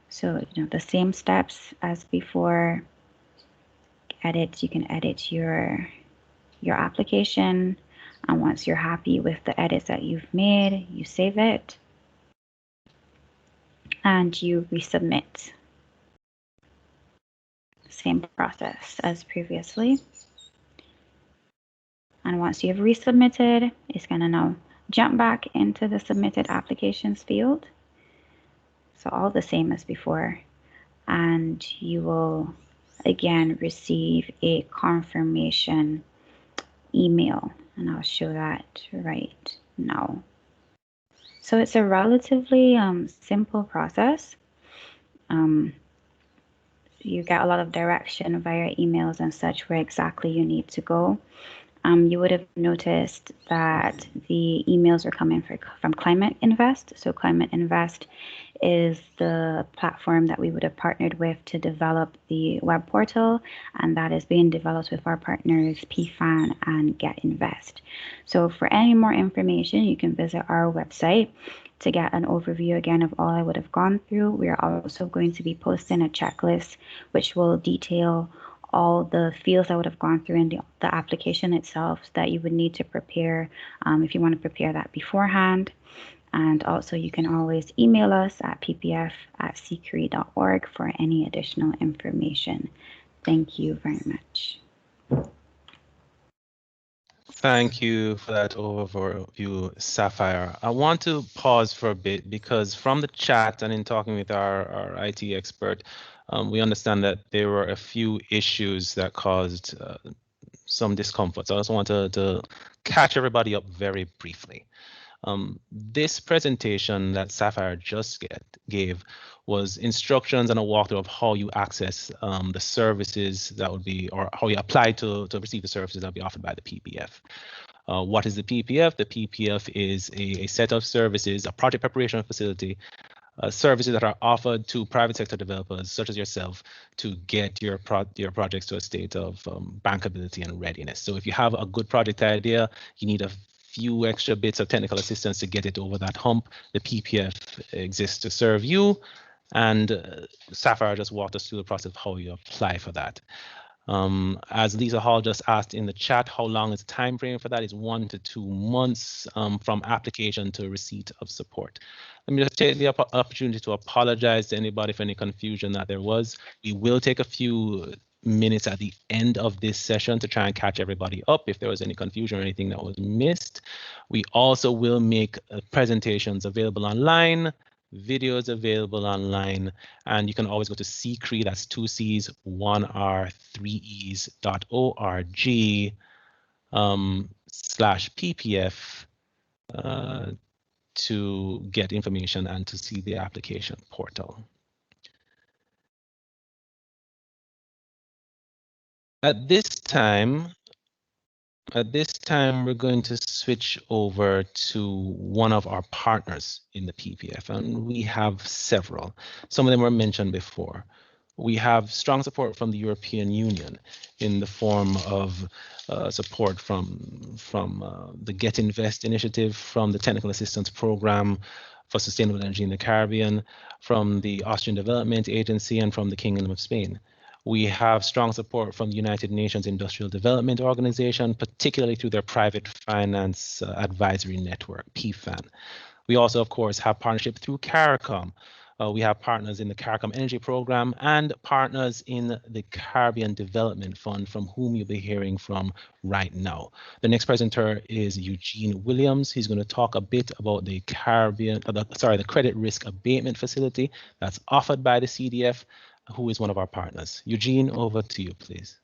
So, the same steps as before. You can edit your application, and once you're happy with the edits that you've made, you save it and you resubmit. Same process as previously. And once you've resubmitted, it's going to now jump back into the submitted applications field. So all the same as before, and you will again receive a confirmation email, and I'll show that right now. So it's a relatively simple process. You get a lot of direction via emails and such where exactly you need to go. you would have noticed that the emails are coming from Climate Invest. So Climate Invest is the platform that we would have partnered with to develop the web portal, and that is being developed with our partners PFAN and Get Invest. So for any more information, you can visit our website to get an overview again of all I would have gone through. We are also going to be posting a checklist which will detail all the fields I would have gone through in the application itself that you would need to prepare if you want to prepare that beforehand. And also you can always email us at ppf@ccree.org for any additional information. Thank you very much. Thank you for that overview, Sapphire. I want to pause for a bit because from the chat and in talking with our IT expert, we understand that there were a few issues that caused some discomfort. So I just want to catch everybody up very briefly. This presentation that Sapphire just gave was instructions and a walkthrough of how you access the services that would be, or how you apply to receive the services that will be offered by the PPF. What is the PPF? The PPF is a set of services, a project preparation facility, services that are offered to private sector developers such as yourself to get your projects to a state of bankability and readiness. So if you have a good project idea, you need a few extra bits of technical assistance to get it over that hump, the PPF exists to serve you. And Sapphire just walked us through the process of how you apply for that. As Lisa Hall just asked in the chat, how long is the time frame for that? Is 1 to 2 months from application to receipt of support. Let me just take the opportunity to apologize to anybody for any confusion that there was. We will take a few minutes at the end of this session to try and catch everybody up if there was any confusion or anything that was missed. We also will make presentations available online, videos available online, and you can always go to CCREEE, that's 2 C's, 1 R, 3 E's.org /PPF to get information and to see the application portal. At this time, we're going to switch over to one of our partners in the PPF, and we have several. Some of them were mentioned before. We have strong support from the European Union in the form of support from the Get Invest initiative, from the Technical Assistance Program for Sustainable Energy in the Caribbean, from the Austrian Development Agency, and from the Kingdom of Spain. We have strong support from the United Nations Industrial Development Organization, particularly through their Private Finance Advisory Network, PFAN. We also, of course, have partnership through CARICOM. We have partners in the CARICOM Energy Program and partners in the Caribbean Development Fund, from whom you'll be hearing from right now. The next presenter is Eugene Williams. He's going to talk a bit about the the Credit Risk Abatement Facility that's offered by the CDF, who is one of our partners. Eugene, over to you, please.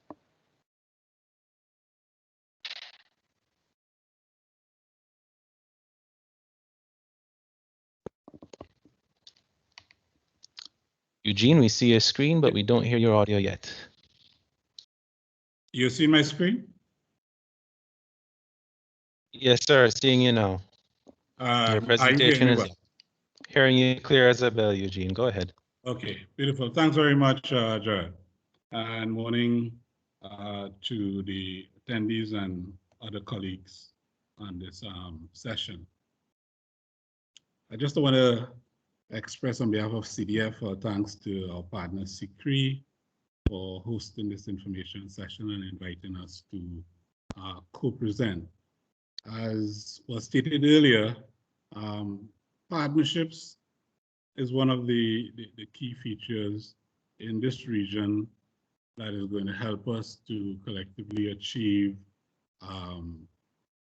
Eugene, we see your screen, but we don't hear your audio yet. You see my screen? Yes, sir. Seeing you now. Your presentation is hearing you clear as a bell, Eugene. Go ahead. Okay, beautiful. Thanks very much, Jared. And morning to the attendees and other colleagues on this session. I just want to express on behalf of CDF thanks to our partner CCREEE for hosting this information session and inviting us to co-present. As was stated earlier, partnerships is one of the key features in this region that is going to help us to collectively achieve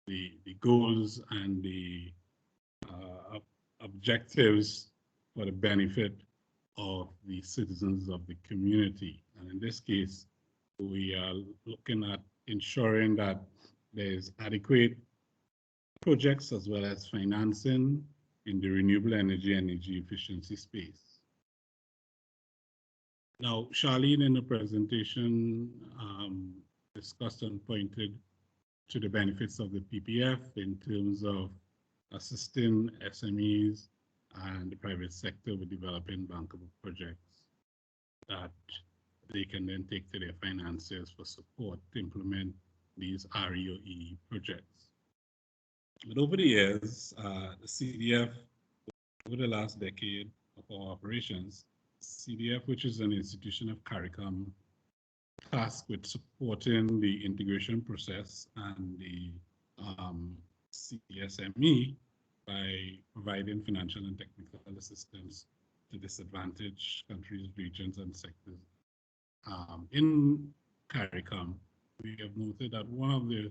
the goals and the objectives for the benefit of the citizens of the community. And in this case, we are looking at ensuring that there's adequate projects as well as financing in the renewable energy and energy efficiency space. Now, Charlene in the presentation discussed and pointed to the benefits of the PPF in terms of assisting SMEs and the private sector with developing bankable projects that they can then take to their financiers for support to implement these REOE projects. But over the years, the CDF, over the last decade of our operations, CDF, which is an institution of CARICOM, tasked with supporting the integration process and the CSME by providing financial and technical assistance to disadvantaged countries, regions, and sectors. In CARICOM, we have noted that one of the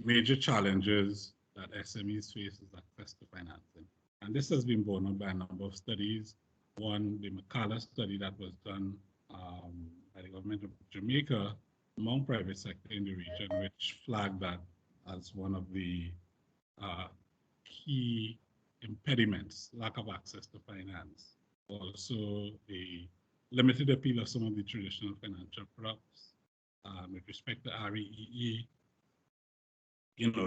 major challenges that SMEs face is access to financing. And this has been borne out by a number of studies. One, the Macala study that was done by the government of Jamaica among private sector in the region, which flagged that as one of the key impediments, lack of access to finance. Also, the limited appeal of some of the traditional financial products. With respect to REEE,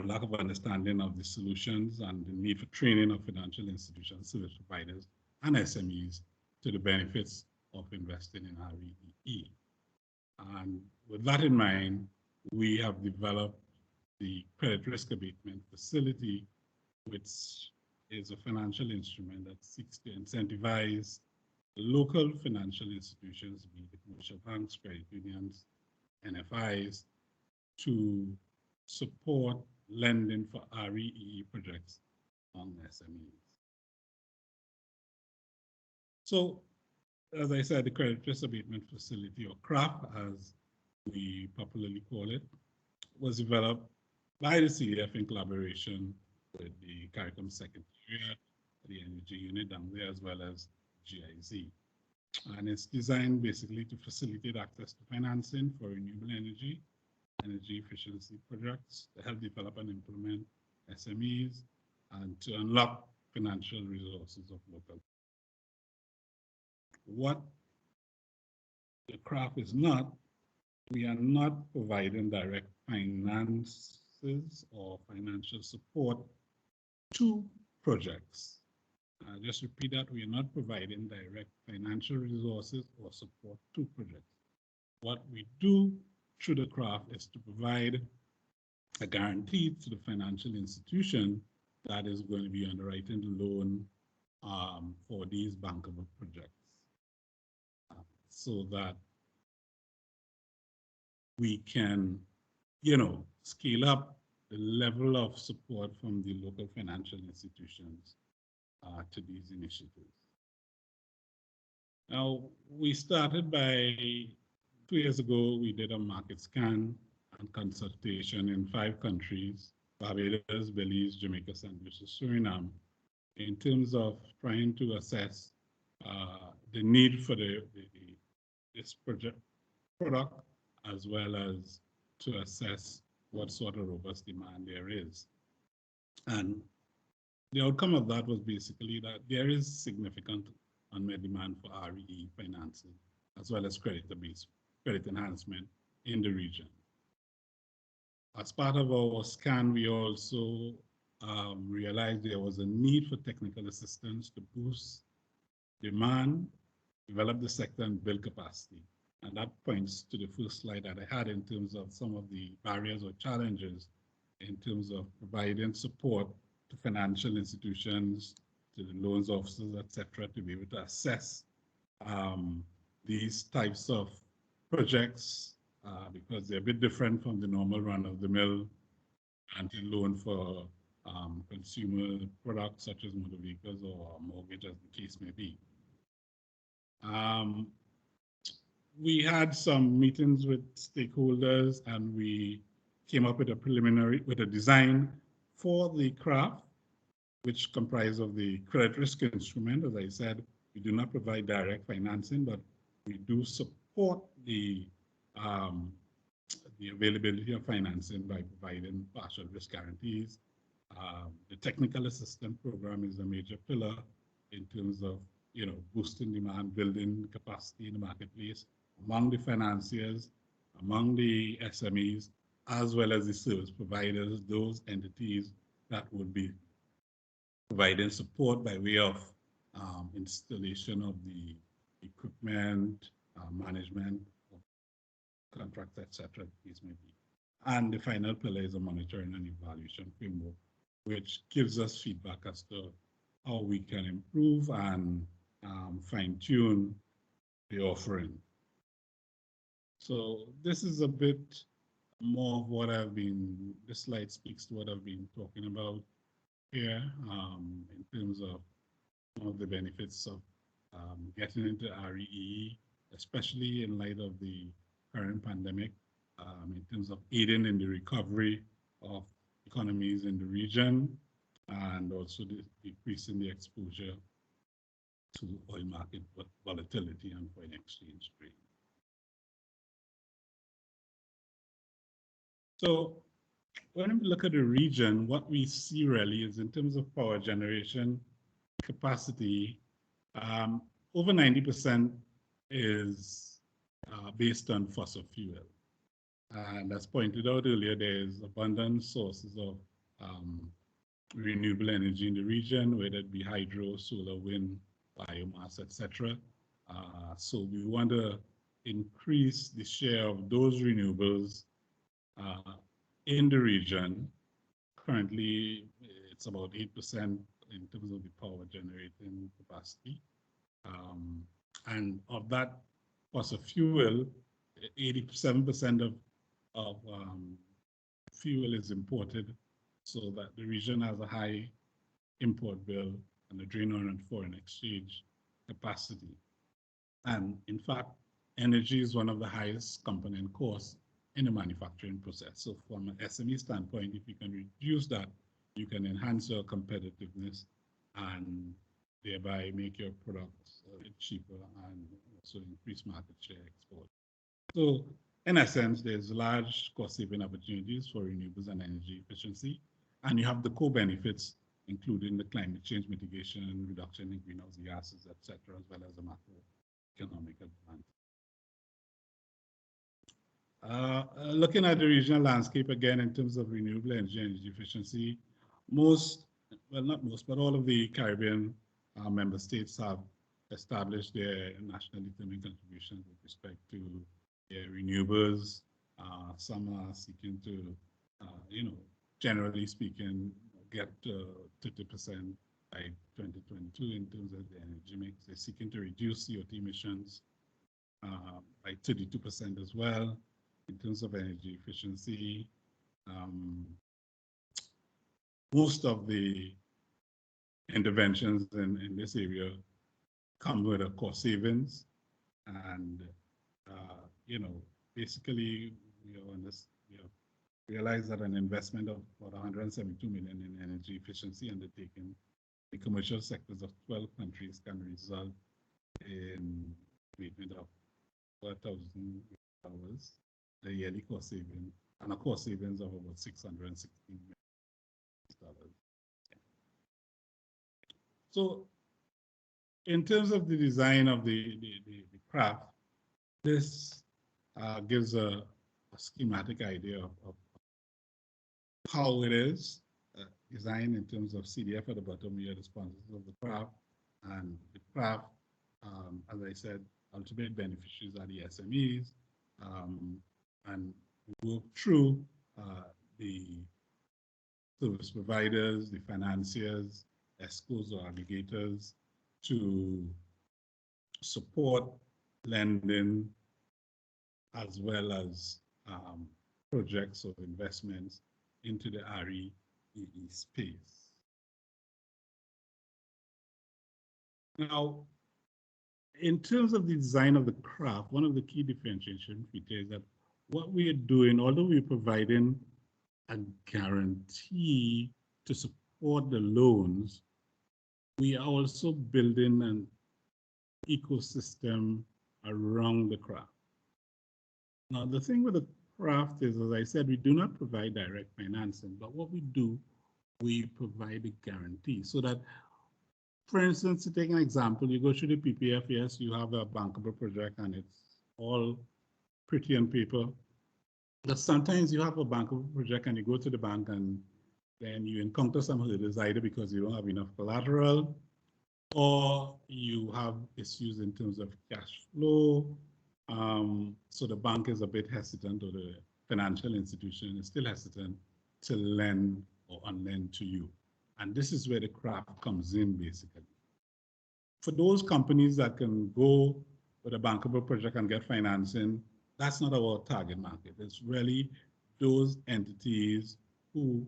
lack of understanding of the solutions and the need for training of financial institutions, service providers, and SMEs to the benefits of investing in REEE. And with that in mind, we have developed the credit risk abatement facility, which is a financial instrument that seeks to incentivize local financial institutions, be it commercial banks, credit unions, NFIs, to support lending for REEE projects on SMEs. So, as I said, the Credit Risk Abatement Facility, or CRAF, as we popularly call it, was developed by the CDF in collaboration with the CARICOM Secretariat, the Energy Unit down there, as well as GIZ. And it's designed basically to facilitate access to financing for renewable energy efficiency projects, to help develop and implement SMEs, and to unlock financial resources of local. What the CRAF is not, we are not providing direct finances or financial support to projects. Just repeat that, we are not providing direct financial resources or support to projects. What we do through the CRAF is to provide a guarantee to the financial institution that is going to be underwriting the loan for these bankable projects, so that we can, scale up the level of support from the local financial institutions to these initiatives. Now, we started by 2 years ago, we did a market scan and consultation in 5 countries, Barbados, Belize, Jamaica, St. Lucia, Suriname, in terms of trying to assess the need for this product, as well as to assess what sort of robust demand there is. And the outcome of that was basically that there is significant unmet demand for REE financing, as well as credit enhancement in the region. As part of our scan, we also realized there was a need for technical assistance to boost demand, develop the sector, and build capacity. And that points to the first slide that I had in terms of some of the barriers or challenges in terms of providing support to financial institutions, to the loans officers, etc., to be able to assess these types of projects because they're a bit different from the normal run-of-the-mill anti-loan for consumer products such as motor vehicles or mortgage, as the case may be. We had some meetings with stakeholders, and we came up with a design for the CRAF, which comprised of the credit risk instrument. As I said, we do not provide direct financing, but we do support the availability of financing by providing partial risk guarantees. The technical assistance program is a major pillar in terms of boosting demand, building capacity in the marketplace among the financiers, among the SMEs, as well as the service providers, those entities that would be providing support by way of installation of the equipment, management of contracts, etc. These may be. And the final pillar is a monitoring and evaluation framework, which gives us feedback as to how we can improve and fine-tune the offering. So this is a bit more of what this slide speaks to what I've been talking about here in terms of one of the benefits of getting into REE, especially in light of the current pandemic, in terms of aiding in the recovery of economies in the region, and also decreasing the exposure to oil market volatility and foreign exchange rate. So when we look at the region, what we see really is in terms of power generation capacity, over 90% is based on fossil fuel. And as pointed out earlier, there's abundant sources of renewable energy in the region, whether it be hydro, solar, wind, biomass, etc. So we want to increase the share of those renewables in the region. Currently, it's about 8% in terms of the power generating capacity. And of that fossil fuel, 87% of fuel is imported, so that the region has a high import bill and a drain on foreign exchange capacity. And in fact, energy is one of the highest component costs in the manufacturing process. So from an SME standpoint, if you can reduce that, you can enhance your competitiveness and thereby make your products cheaper and also increase market share export. So in essence, there's large cost-saving opportunities for renewables and energy efficiency, and you have the co-benefits, including the climate change mitigation, reduction in greenhouse gases, etc., as well as the macroeconomic advantage. Looking at the regional landscape again in terms of renewable energy and energy efficiency, most, well not most, but all of the Caribbean member states have established their nationally determined contributions with respect to their renewables. Some are seeking to, generally speaking, get 30% by 2022 in terms of the energy mix. They're seeking to reduce CO2 emissions by 32% as well. In terms of energy efficiency, most of the interventions in this area come with a cost savings, and basically we realize that an investment of about 172 million in energy efficiency undertaken in the commercial sectors of 12 countries can result in abatement of $4,000 the yearly cost saving, and a cost savings of about $616 million. So in terms of the design of the craft, this gives a schematic idea of how it is designed in terms of CDF at the bottom here, the sponsors of the craft, and the craft, as I said, ultimate beneficiaries are the SMEs, and work through the service providers, the financiers, ESCOs or aggregators to support lending as well as projects or investments into the REE space. Now, in terms of the design of the craft, one of the key differentiation features is that what we are doing, although we're providing a guarantee to support the loans, we are also building an ecosystem around the craft. Now, the thing with the craft is, as I said, we do not provide direct financing, but what we do, we provide a guarantee so that, for instance, to take an example, you go through the PPF, yes, you have a bankable project and it's all pretty on paper, But sometimes you have a bankable project and you go to the bank and then you encounter some hurdles, either because you don't have enough collateral or you have issues in terms of cash flow. So the bank is a bit hesitant, or the financial institution is still hesitant to lend or unlend to you. And this is where the craft comes in, basically. For those companies that can go with a bankable project and get financing, that's not our target market. It's really those entities who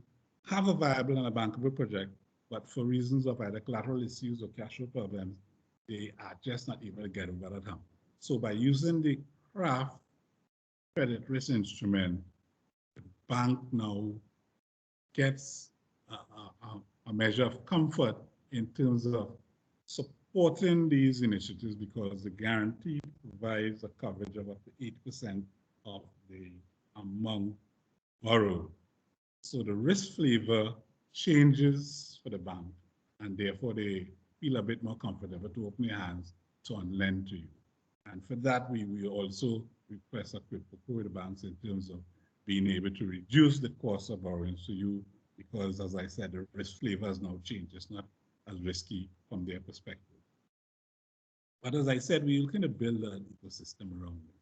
have a viable and a bankable project, but for reasons of either collateral issues or cash flow problems, they are just not able to get over that hump. So by using the craft credit risk instrument, the bank now gets a measure of comfort in terms of supporting these initiatives, because the guarantee provides a coverage of up to 8% of the amount borrowed. So the risk flavor changes for the bank, and therefore they feel a bit more comfortable to open their hands to lend to you. And for that, we also request a quid pro quo with the banks in terms of being able to reduce the cost of borrowing to you, because, as I said, the risk flavor has now changed. It's not as risky from their perspective. But as I said, we're looking to build an ecosystem around this,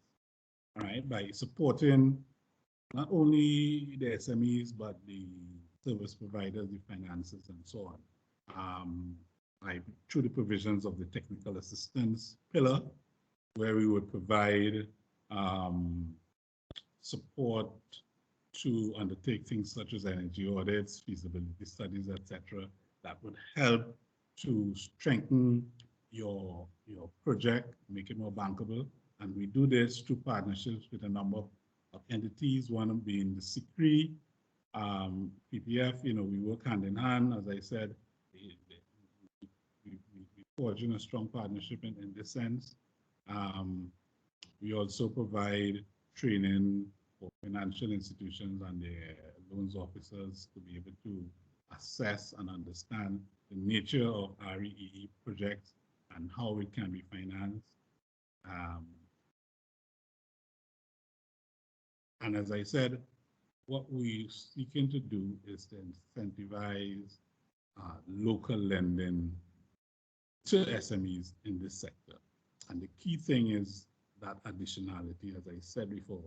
all right, by supporting not only the SMEs, but the service providers, the finances, and so on. Through the provisions of the technical assistance pillar, where we would provide support to undertake things such as energy audits, feasibility studies, etc., that would help to strengthen your project, make it more bankable. And we do this through partnerships with a number of entities, one being the CCREEE, PPF. We work hand in hand. As I said, we forge in a strong partnership in this sense. We also provide training for financial institutions and their loans officers to be able to assess and understand the nature of REEE projects and how it can be financed. And as I said, what we're seeking to do is to incentivize local lending to SMEs in this sector. And the key thing is that additionality. As I said before,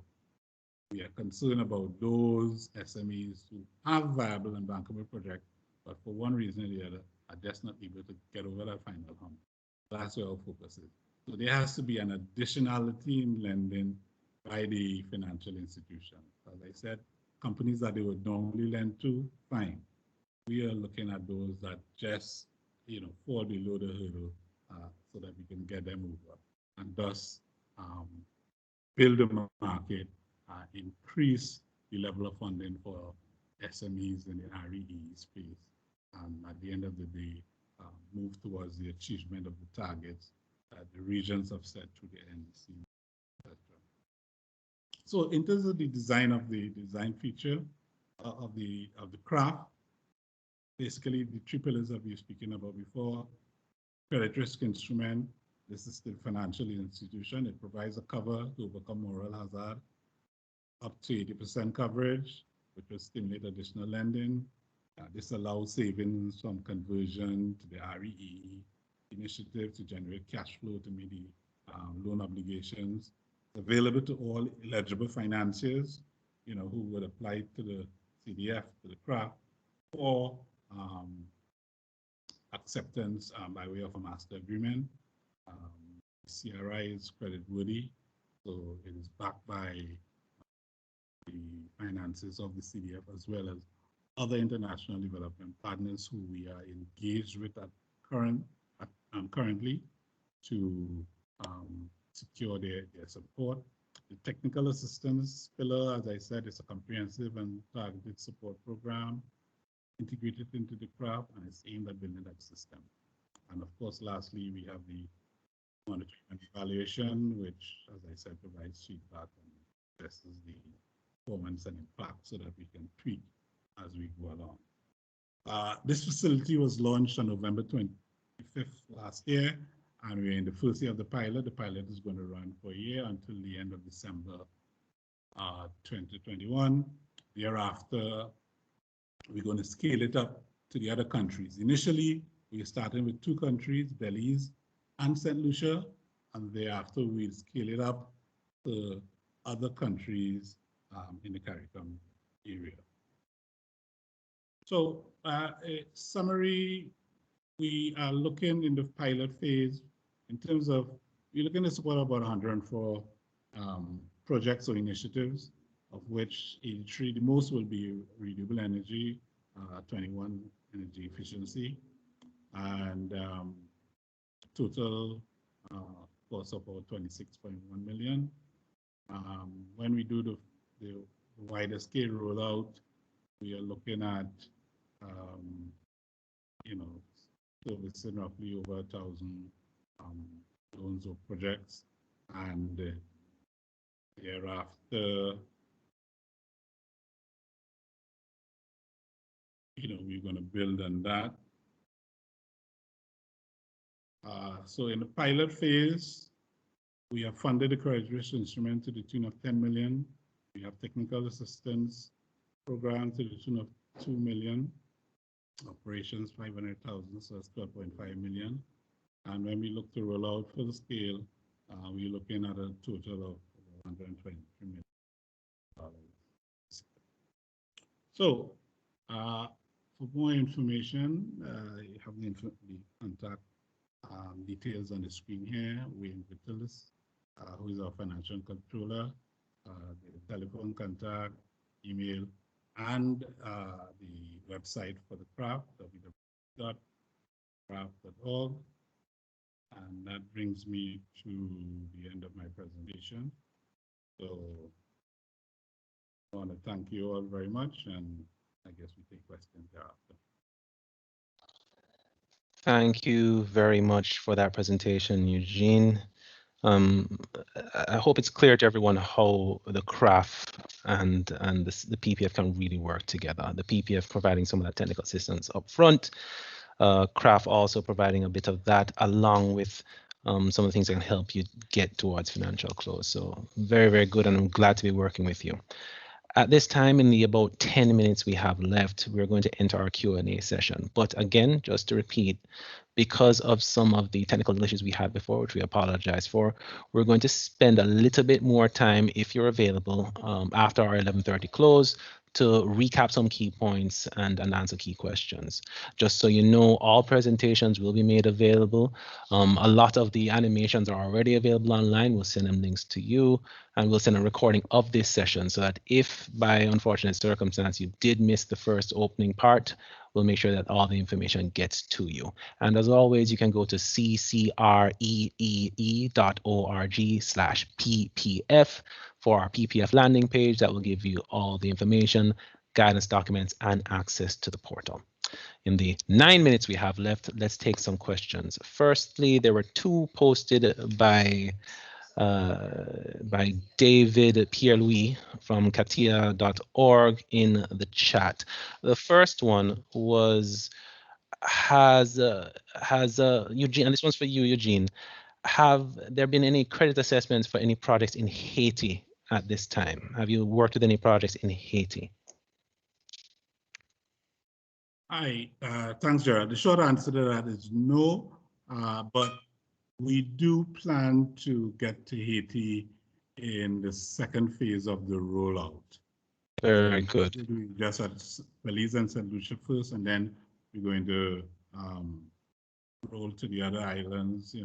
we are concerned about those SMEs who have viable and bankable projects, but for one reason or the other are just not able to get over that final hump. That's where our focus is. So there has to be an additionality in lending by the financial institution. As I said, companies that they would normally lend to, fine. We are looking at those that just fall below the hurdle so that we can get them over, and thus build a market, increase the level of funding for SMEs in the REE space, and at the end of the day, move towards the achievement of the targets that the regions have set through the NDC, etc. So in terms of the design feature of the craft, basically the three pillars that we were speaking about before: credit risk instrument. This is the financial institution. It provides a cover to overcome moral hazard, up to 80% coverage, which will stimulate additional lending. This allows savings from conversion to the REE initiative to generate cash flow to meet the loan obligations. It's available to all eligible financiers, who would apply to the CDF, to the craft, for acceptance by way of a master agreement. CRI is creditworthy, so it is backed by the finances of the CDF as well as other international development partners who we are engaged with currently to secure their support. The technical assistance pillar, as I said, is a comprehensive and targeted support program integrated into the craft, and it's aimed at building that system. And of course, lastly, we have the monitoring and evaluation, which, as I said, provides feedback and assesses the performance and impact so that we can tweak as we go along. This facility was launched on November 25th last year, and we're in the first year of the pilot. The pilot is going to run for a year until the end of December 2021. Thereafter, we're going to scale it up to the other countries. Initially, we're starting with 2 countries, Belize and St. Lucia, and thereafter we'll scale it up to other countries in the CARICOM area. So a summary, we are looking in the pilot phase in terms of, we're looking to support about 104 projects or initiatives, of which 83, the most will be renewable energy, 21 energy efficiency, and total cost of about 26.1 million. When we do the wider scale rollout, we are looking at, servicing roughly over 1,000 loans or projects, and thereafter, we're going to build on that. So in the pilot phase, we have funded the courageous instrument to the tune of 10 million. We have technical assistance program to the tune of 2 million. Operations 500,000, so that's 12.5 million. And when we look to roll out for the scale, we're looking at a total of 123 million. So for more information, you have the contact details on the screen here. Wayne Vitalis, who is our financial controller, the telephone contact, email, and the website for the craft, www.craft.org. And that brings me to the end of my presentation. So I want to thank you all very much, and I guess we take questions thereafter. Thank you very much for that presentation, Eugene. I hope it's clear to everyone how the CRAF and the PPF can really work together. The PPF providing some of that technical assistance up front, CRAF also providing a bit of that along with some of the things that can help you get towards financial close. So very, very good, and I'm glad to be working with you. At this time, in the about 10 minutes we have left, we're going to enter our Q&A session. But again, just to repeat, because of some of the technical issues we had before, which we apologize for, we're going to spend a little bit more time, if you're available, after our 11:30 close, to recap some key points and answer key questions. Just so you know, all presentations will be made available. A lot of the animations are already available online. We'll send them links to you, and we'll send a recording of this session so that if by unfortunate circumstance you did miss the first opening part, we'll make sure that all the information gets to you. And as always, you can go to ccreee.org/ppf for our PPF landing page that will give you all the information, guidance documents, and access to the portal. In the 9 minutes we have left, let's take some questions. Firstly, there were 2 posted by David Pierre-Louis from katia.org in the chat. The first one was, Eugene, and this one's for you, Eugene. Have there been any credit assessments for any projects in Haiti at this time? Have you worked with any projects in Haiti? Hi, thanks, Gerald. The short answer to that is no, but we do plan to get to Haiti in the second phase of the rollout. Very good. We just at Belize and St. Lucia first, and then we're going to roll to the other islands,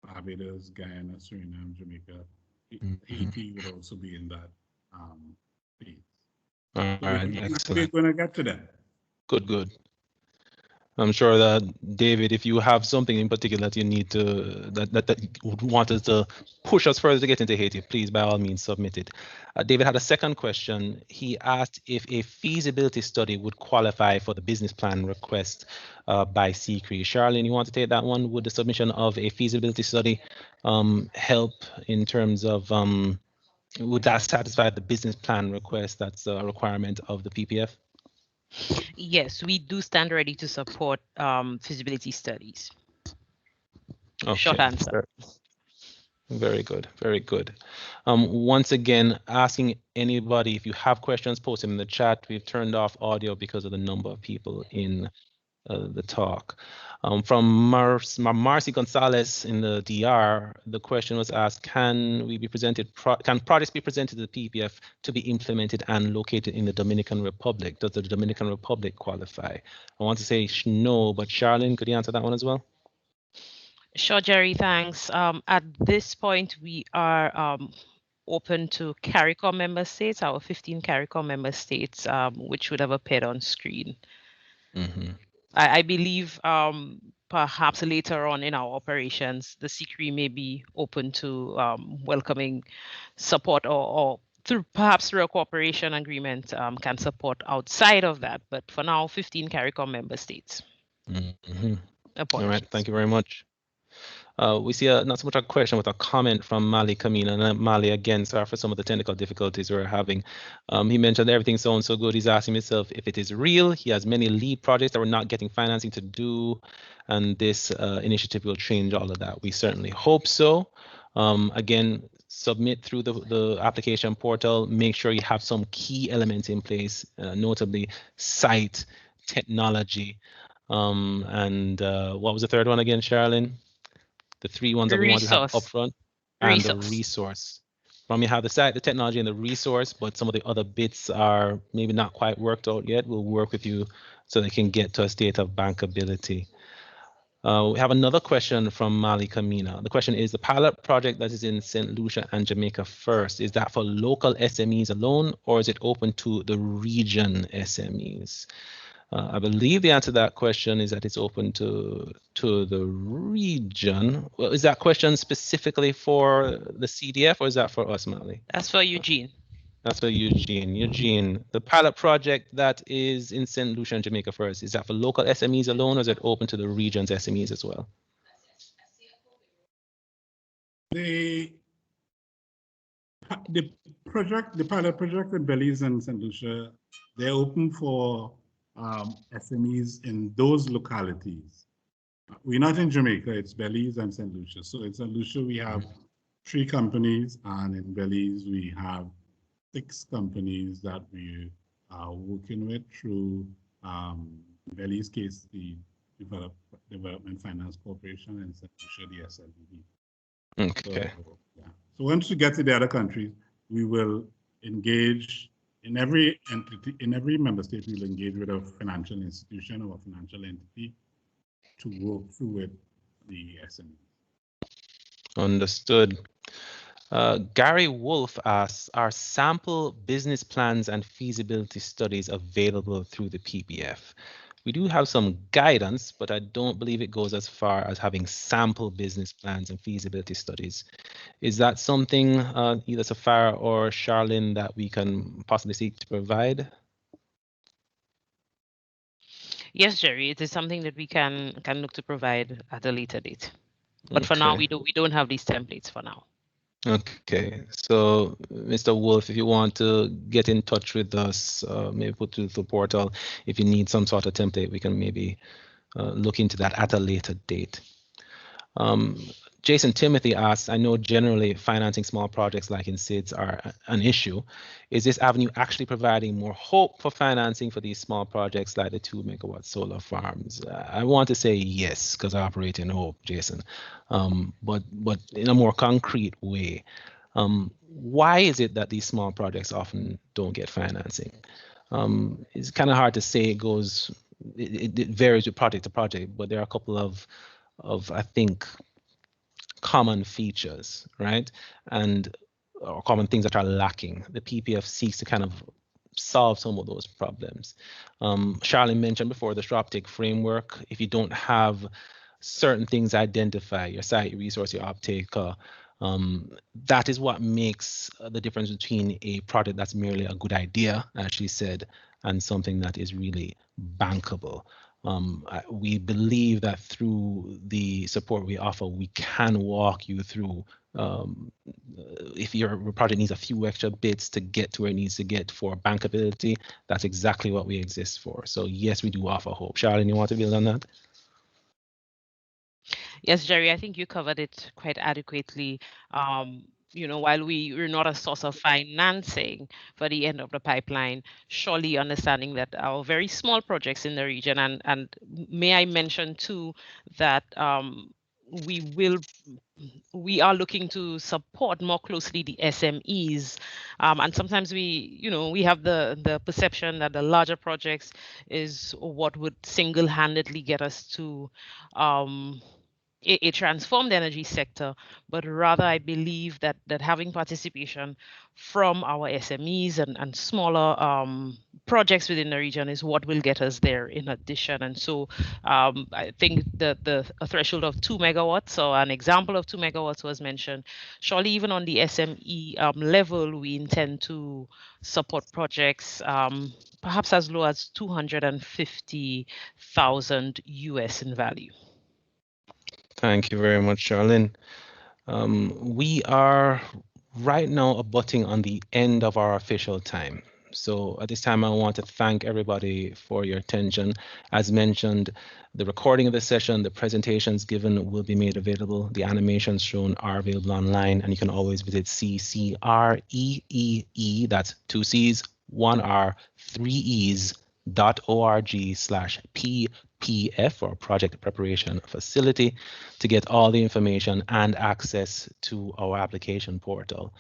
Barbados, Guyana, Suriname, Jamaica. Haiti would also be in that phase. All right, excellent. We're going to get to that. Good. I'm sure that, David, if you have something in particular that you need to, that you would want us to push us further to get into Haiti, please, by all means, submit it. David had a second question. He asked if a feasibility study would qualify for the business plan request by CCREEE. Charlene, you want to take that one? Would the submission of a feasibility study help in terms of, would that satisfy the business plan request that's a requirement of the PPF? Yes, we do stand ready to support feasibility studies. Okay. Short answer. Very good, very good. Once again, asking anybody if you have questions, post them in the chat. We've turned off audio because of the number of people in the talk. From Marcy Gonzalez in the DR, the question was asked: Can we be presented? Can projects be presented to the PPF to be implemented and located in the Dominican Republic? Does the Dominican Republic qualify? I want to say no, but Charlene, could you answer that one as well? Sure, Jerry, thanks. At this point, we are open to CARICOM member states, our 15 CARICOM member states, which would have appeared on screen. Mm-hmm. I believe perhaps later on in our operations, the CCREEE may be open to welcoming support or through perhaps through a cooperation agreement can support outside of that. But for now, 15 CARICOM member states. Mm-hmm. Apologies. All right, thank you very much. We see not so much a question, but a comment from Mali Kamina. And Mali, again, sorry for some of the technical difficulties we're having. He mentioned everything sounds so good. He's asking himself if it is real. He has many lead projects that we're not getting financing to do, and this initiative will change all of that. We certainly hope so. Again, submit through the application portal. Make sure you have some key elements in place, notably site, technology, and what was the third one again, Sherilyn? The three ones that we want to have upfront, and the resource. From you have the site, the technology, and the resource, but some of the other bits are maybe not quite worked out yet. We'll work with you so they can get to a state of bankability. We have another question from Mali Kamina. The question is, the pilot project that is in St. Lucia and Jamaica First, is that for local SMEs alone, or is it open to the region SMEs? I believe the answer to that question is that it's open to the region. Well, is that question specifically for the CDF, or is that for us, Mali? That's for Eugene. That's for Eugene. Eugene, the pilot project that is in St. Lucia and Jamaica First, is that for local SMEs alone, or is it open to the region's SMEs as well? The pilot project with Belize and St. Lucia, they're open for SMEs in those localities. We're not in Jamaica, it's Belize and St. Lucia. So in St. Lucia, we have 3 companies, and in Belize, we have 6 companies that we are working with through Belize case, the Development Finance Corporation, and St. Lucia, the SLDD. Okay. So, yeah. So once we get to the other countries, we will engage in every entity, in every member state. We will engage with a financial institution or a financial entity to work through with the SME. Understood. Gary Wolf asks, are sample business plans and feasibility studies available through the PPF? We do have some guidance, but I don't believe it goes as far as having sample business plans and feasibility studies. Is that something either Safara or Charlene that we can possibly seek to provide? Yes, Jerry, it is something that we can look to provide at a later date. But for now, we don't have these templates for now. Okay, so Mr. Wolf, if you want to get in touch with us, maybe put to the portal. If you need some sort of template, we can maybe look into that at a later date. Jason Timothy asks, I know generally financing small projects like in SIDS are an issue. Is this avenue actually providing more hope for financing for these small projects like the 2-megawatt solar farms? I want to say yes, because I operate in hope, Jason, but in a more concrete way. Why is it that these small projects often don't get financing? It's kind of hard to say. It varies with project to project, but there are a couple of I think, common features, right? Or common things that are lacking. The PPF seeks to kind of solve some of those problems. Charlene mentioned before the ShopTake framework. If you don't have certain things identified, your site, your resource, your uptaker, that is what makes the difference between a product that's merely a good idea, as she said, and something that is really bankable. We believe that through the support we offer, we can walk you through. If your project needs a few extra bits to get to where it needs to get for bankability, that's exactly what we exist for. So yes, we do offer hope. Charlene, you want to build on that? Yes, Jerry, I think you covered it quite adequately. While we're not a source of financing for the end of the pipeline, surely understanding that our very small projects in the region, and may I mention too that we are looking to support more closely the SMEs, and sometimes we have the perception that the larger projects is what would single-handedly get us to a transformed energy sector, but rather I believe that having participation from our SMEs and smaller projects within the region is what will get us there in addition. And so I think a threshold of 2 megawatts or an example of 2 megawatts was mentioned. Surely even on the SME level, we intend to support projects perhaps as low as 250,000 US in value. Thank you very much, Charlene. We are right now abutting on the end of our official time. So at this time, I want to thank everybody for your attention. As mentioned, the recording of the session, the presentations given will be made available. The animations shown are available online, and you can always visit CCREEE, that's 2 C's, 1 R, 3 E's, .org/PPF, or Project Preparation Facility, to get all the information and access to our application portal.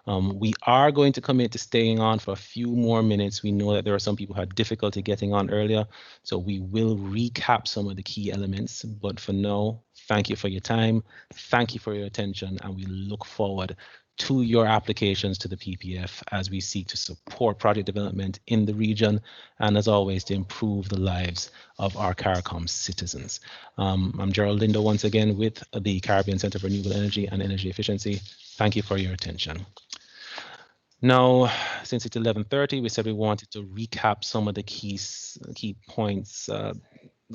We are going to commit to staying on for a few more minutes. We know that there are some people who had difficulty getting on earlier, so we will recap some of the key elements. But for now, thank you for your time, thank you for your attention, and we look forward to your applications to the PPF as we seek to support project development in the region, and as always, to improve the lives of our CARICOM citizens. I'm Gerald Lindo once again with the Caribbean Center for Renewable Energy and Energy Efficiency. Thank you for your attention. Now, since it's 11:30, we said we wanted to recap some of the key points.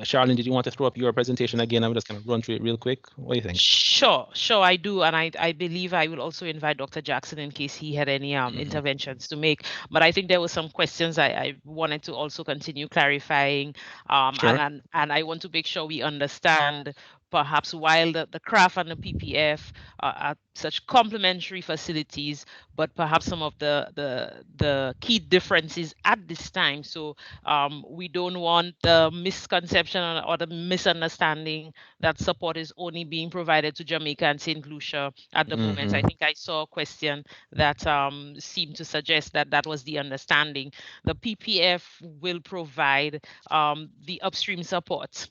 Charlene, did you want to throw up your presentation again? I'm just going to run through it real quick. What do you think? Sure, I do. And I believe I will also invite Dr. Jackson in case he had any interventions to make. But I think there were some questions I wanted to also continue clarifying. Sure. And I want to make sure we understand perhaps while the CRAF and the PPF are such complementary facilities, but perhaps some of the key differences at this time. So we don't want the misconception or the misunderstanding that support is only being provided to Jamaica and St. Lucia at the moment. I think I saw a question that seemed to suggest that that was the understanding. The PPF will provide the upstream support.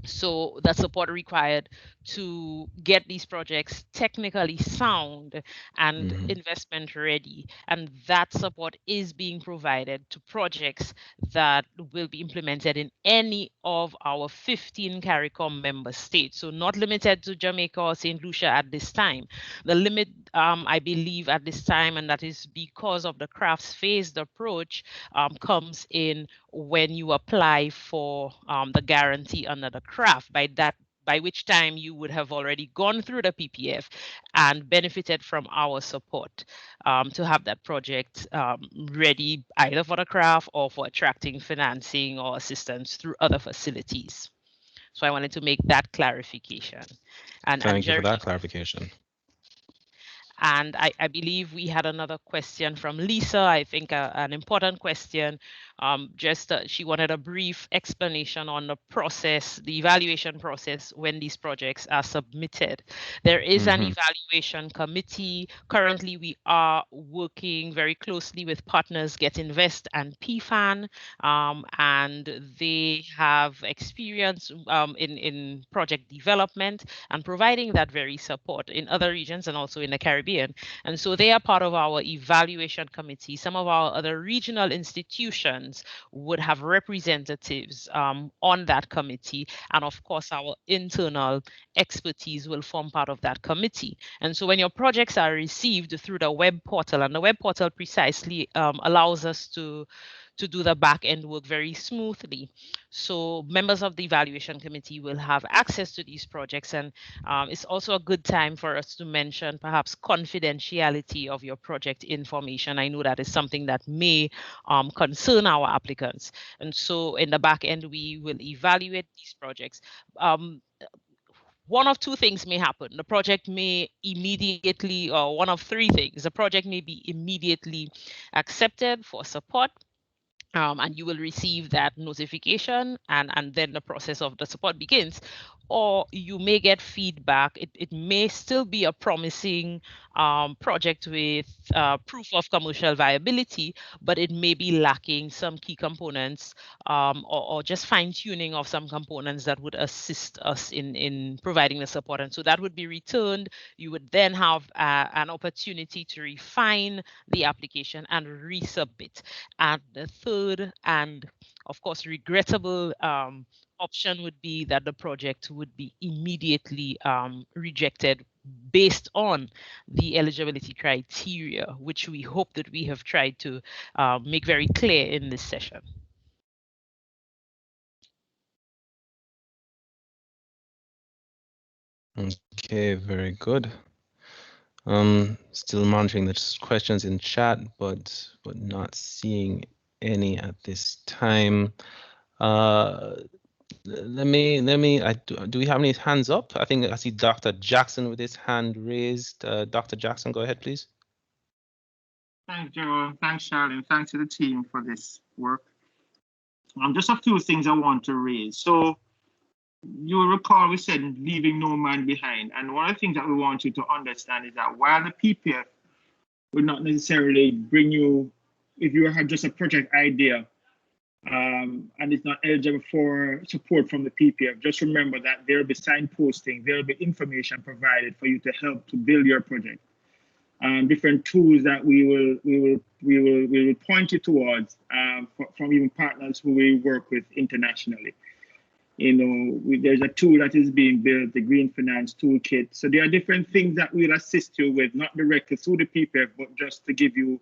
So that support required to get these projects technically sound and investment ready. And that support is being provided to projects that will be implemented in any of our 15 CARICOM member states. So not limited to Jamaica or St. Lucia at this time. The limit, I believe, at this time, and that is because of the crafts phased approach, comes in when you apply for the guarantee under the CRAF. By which time you would have already gone through the PPF and benefited from our support to have that project ready either for the CRAF or for attracting financing or assistance through other facilities. So I wanted to make that clarification. Thank you for that clarification. And I believe we had another question from Lisa, I think an important question. She wanted a brief explanation on the process, the evaluation process when these projects are submitted. There is an evaluation committee. Currently, we are working very closely with partners Get Invest and PFAN, and they have experience in project development and providing that very support in other regions and also in the Caribbean. And so they are part of our evaluation committee. Some of our other regional institutions would have representatives on that committee. And of course, our internal expertise will form part of that committee. And so when your projects are received through the web portal, and the web portal precisely allows us to do the back end work very smoothly. So members of the evaluation committee will have access to these projects. And it's also a good time for us to mention perhaps confidentiality of your project information. I know that is something that may concern our applicants. And so in the back end, we will evaluate these projects. one of two things may happen. The project may immediately, or one of three things, the project may be immediately accepted for support, and you will receive that notification, and then the process of the support begins. Or you may get feedback. It may still be a promising project with proof of commercial viability, but it may be lacking some key components, or just fine-tuning of some components that would assist us in providing the support. And so that would be returned. You would then have an opportunity to refine the application and resubmit. And the third, and of course regrettable option, would be that the project would be immediately rejected based on the eligibility criteria, which we hope that we have tried to make very clear in this session. Okay, very good. Still monitoring the questions in chat, but not seeing any at this time. Let me. Do we have any hands up? I think I see Dr. Jackson with his hand raised. Dr. Jackson, go ahead, please. Thanks, Joe. Thanks, Charlene. Thanks to the team for this work. Just a few things I want to raise. So you will recall we said leaving no man behind. And one of the things that we want you to understand is that while the PPF would not necessarily bring you, if you had just a project idea and it's not eligible for support from the PPF, just remember that there will be signposting, there will be information provided for you to help to build your project. Different tools that we will point you towards from even partners who we work with internationally. You know, there's a tool that is being built, the Green Finance Toolkit. So there are different things that we'll assist you with, not directly through the PPF, but just to give you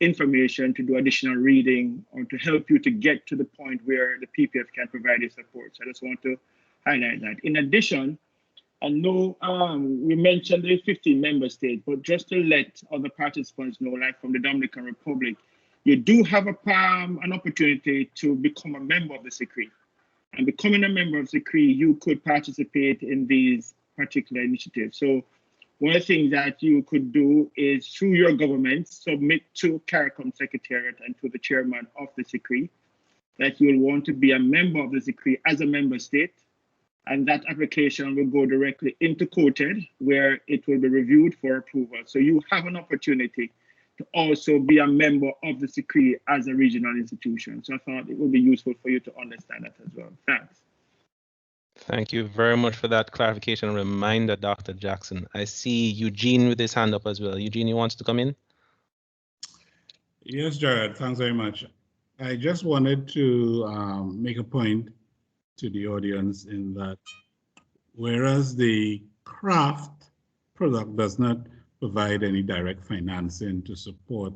information to do additional reading or to help you to get to the point where the PPF can provide you support. So I just want to highlight that. In addition, I know we mentioned the 15 member states, but just to let other participants know, like from the Dominican Republic, you do have an opportunity to become a member of the CCREEE. And becoming a member of the CCREEE, you could participate in these particular initiatives. So one of the things that you could do is through your government, submit to CARICOM Secretariat and to the chairman of the CCREEE that you will want to be a member of the CCREEE as a member state. And that application will go directly into COTED, where it will be reviewed for approval. So you have an opportunity to also be a member of the CCREEE as a regional institution. So I thought it would be useful for you to understand that as well. Thanks. Thank you very much for that clarification and reminder, Dr. Jackson. I see Eugene with his hand up as well. Eugene, you want to come in? Yes, Jared, thanks very much. I just wanted to make a point to the audience in that whereas the craft product does not provide any direct financing to support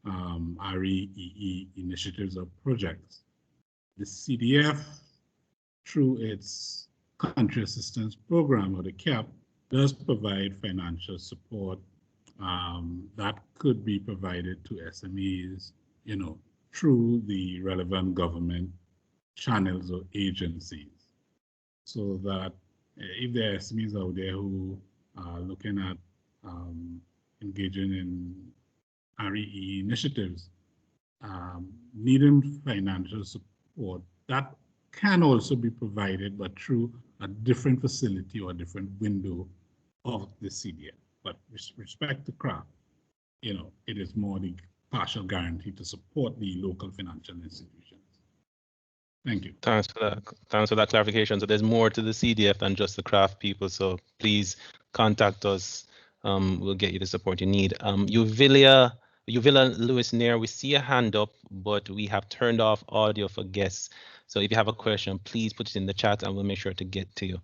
REEE initiatives or projects, the CDF, through its country assistance program or the CAP, does provide financial support that could be provided to SMEs, you know, through the relevant government channels or agencies, so that if there are SMEs out there who are looking at engaging in REE initiatives, needing financial support, that can also be provided, but through a different facility or a different window of the CDF. But with respect to craft, you know, it is more the partial guarantee to support the local financial institutions. Thank you. Thanks for that. Thanks for that clarification. So there's more to the CDF than just the craft people. So please contact us. We'll get you the support you need. Uvilla Lewis Nair, we see a hand up, but we have turned off audio for guests. So if you have a question, please put it in the chat and we'll make sure to get to you.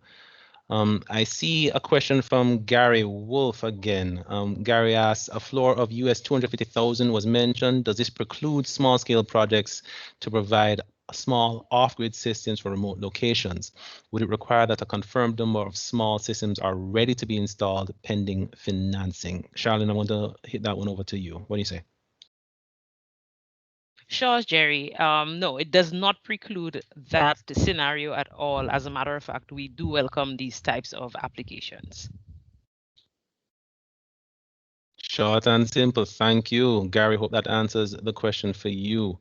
I see a question from Gary Wolf again. Gary asks, a floor of US 250,000 was mentioned. Does this preclude small scale projects to provide small off-grid systems for remote locations? Would it require that a confirmed number of small systems are ready to be installed pending financing? Charlene, I want to hit that one over to you. What do you say? Sure, Jerry. No, it does not preclude that scenario at all. As a matter of fact, we do welcome these types of applications. Short and simple. Thank you, Gary. Hope that answers the question for you.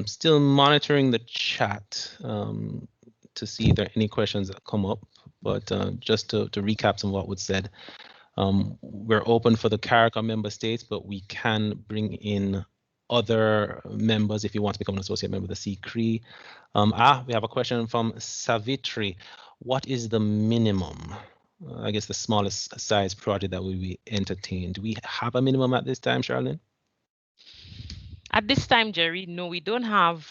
Still monitoring the chat to see if there are any questions that come up. But just to recap some of what was said, we're open for the CARICOM member states, but we can bring in other members if you want to become an associate member of the CCREEE. We have a question from Savitri. What is the minimum? I guess the smallest size project that will be entertained. Do we have a minimum at this time, Charlene? At this time, Jerry, no, we don't have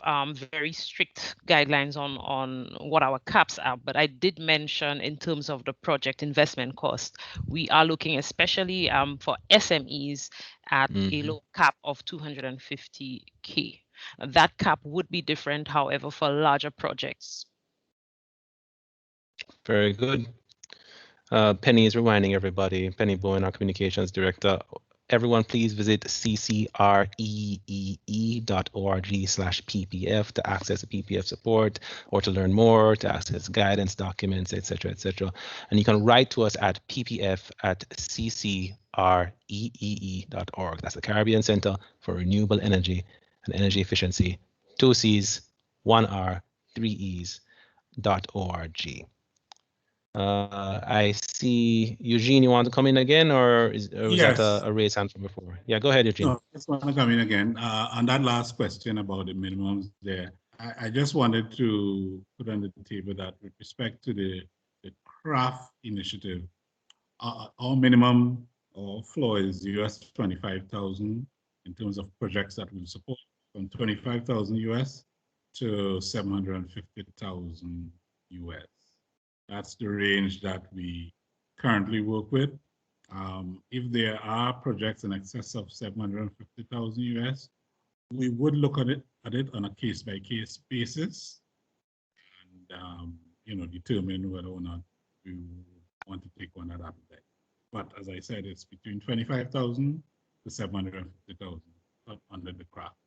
very strict guidelines on what our caps are, but I did mention in terms of the project investment cost, we are looking especially for SMEs at a low cap of 250K. That cap would be different, however, for larger projects. Very good. Penny is reminding everybody, Penny Bowen, our communications director, everyone please visit ccreee.org/ppf to access the PPF support or to learn more, to access guidance documents, etc., etc. And you can write to us at ppf@ccreee.org. That's the Caribbean Center for Renewable Energy and Energy Efficiency, 2 C's, 1 R, 3 E's.org. I see Eugene, you want to come in again, or was Yes. that a raised hand from before? Yeah, go ahead, Eugene. No, I just want to come in again. On that last question about the minimums there, I just wanted to put on the table that with respect to the craft initiative, our minimum or floor is US 25,000 in terms of projects that we support, from 25,000 US to 750,000 US. That's the range that we currently work with. If there are projects in excess of 750,000 US, we would look at it on a case-by-case basis, and determine whether or not we want to take one at that day. But as I said, it's between 25,000 to 750,000 under the craft.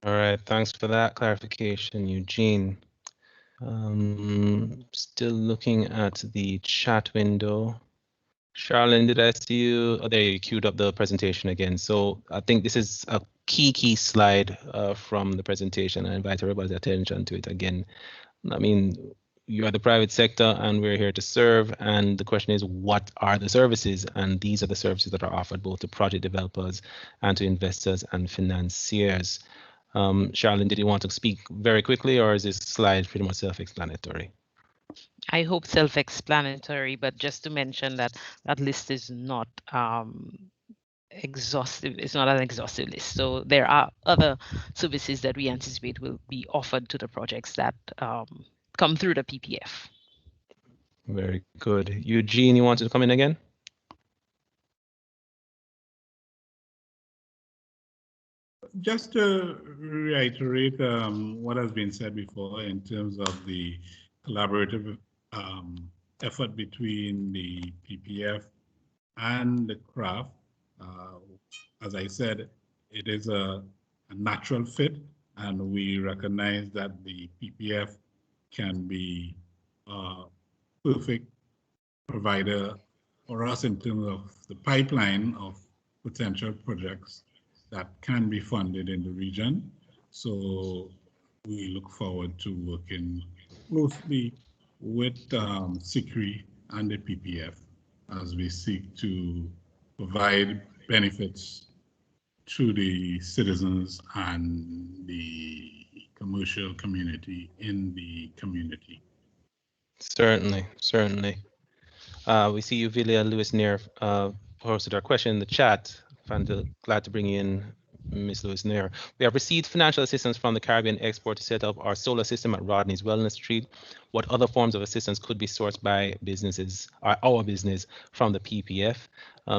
All right, thanks for that clarification, Eugene. Still looking at the chat window. Charlene, did I see you? Oh, there you queued up the presentation again. So I think this is a key slide from the presentation. I invite everybody's attention to it again. I mean, you are the private sector and we're here to serve. And the question is, what are the services? And these are the services that are offered both to project developers and to investors and financiers. Charlene, did you want to speak very quickly, or is this slide pretty much self-explanatory? I hope self-explanatory, but just to mention that that list is not exhaustive. It's not an exhaustive list. So there are other services that we anticipate will be offered to the projects that come through the PPF. Very good. Eugene, you wanted to come in again? Just to reiterate what has been said before in terms of the collaborative effort between the PPF and the craft, as I said, it is a natural fit, and we recognize that the PPF can be a perfect provider for us in terms of the pipeline of potential projects that can be funded in the region. So we look forward to working closely with CCREEE and the PPF as we seek to provide benefits to the citizens and the commercial community in the community. Certainly. We see you, Vilia Lewis Neer, posted our question in the chat. Glad to bring you in, Ms. Lewis Neer. We have received financial assistance from the Caribbean Export to set up our solar system at Rodney's Wellness Street. What other forms of assistance could be sourced by businesses, or our business, from the PPF?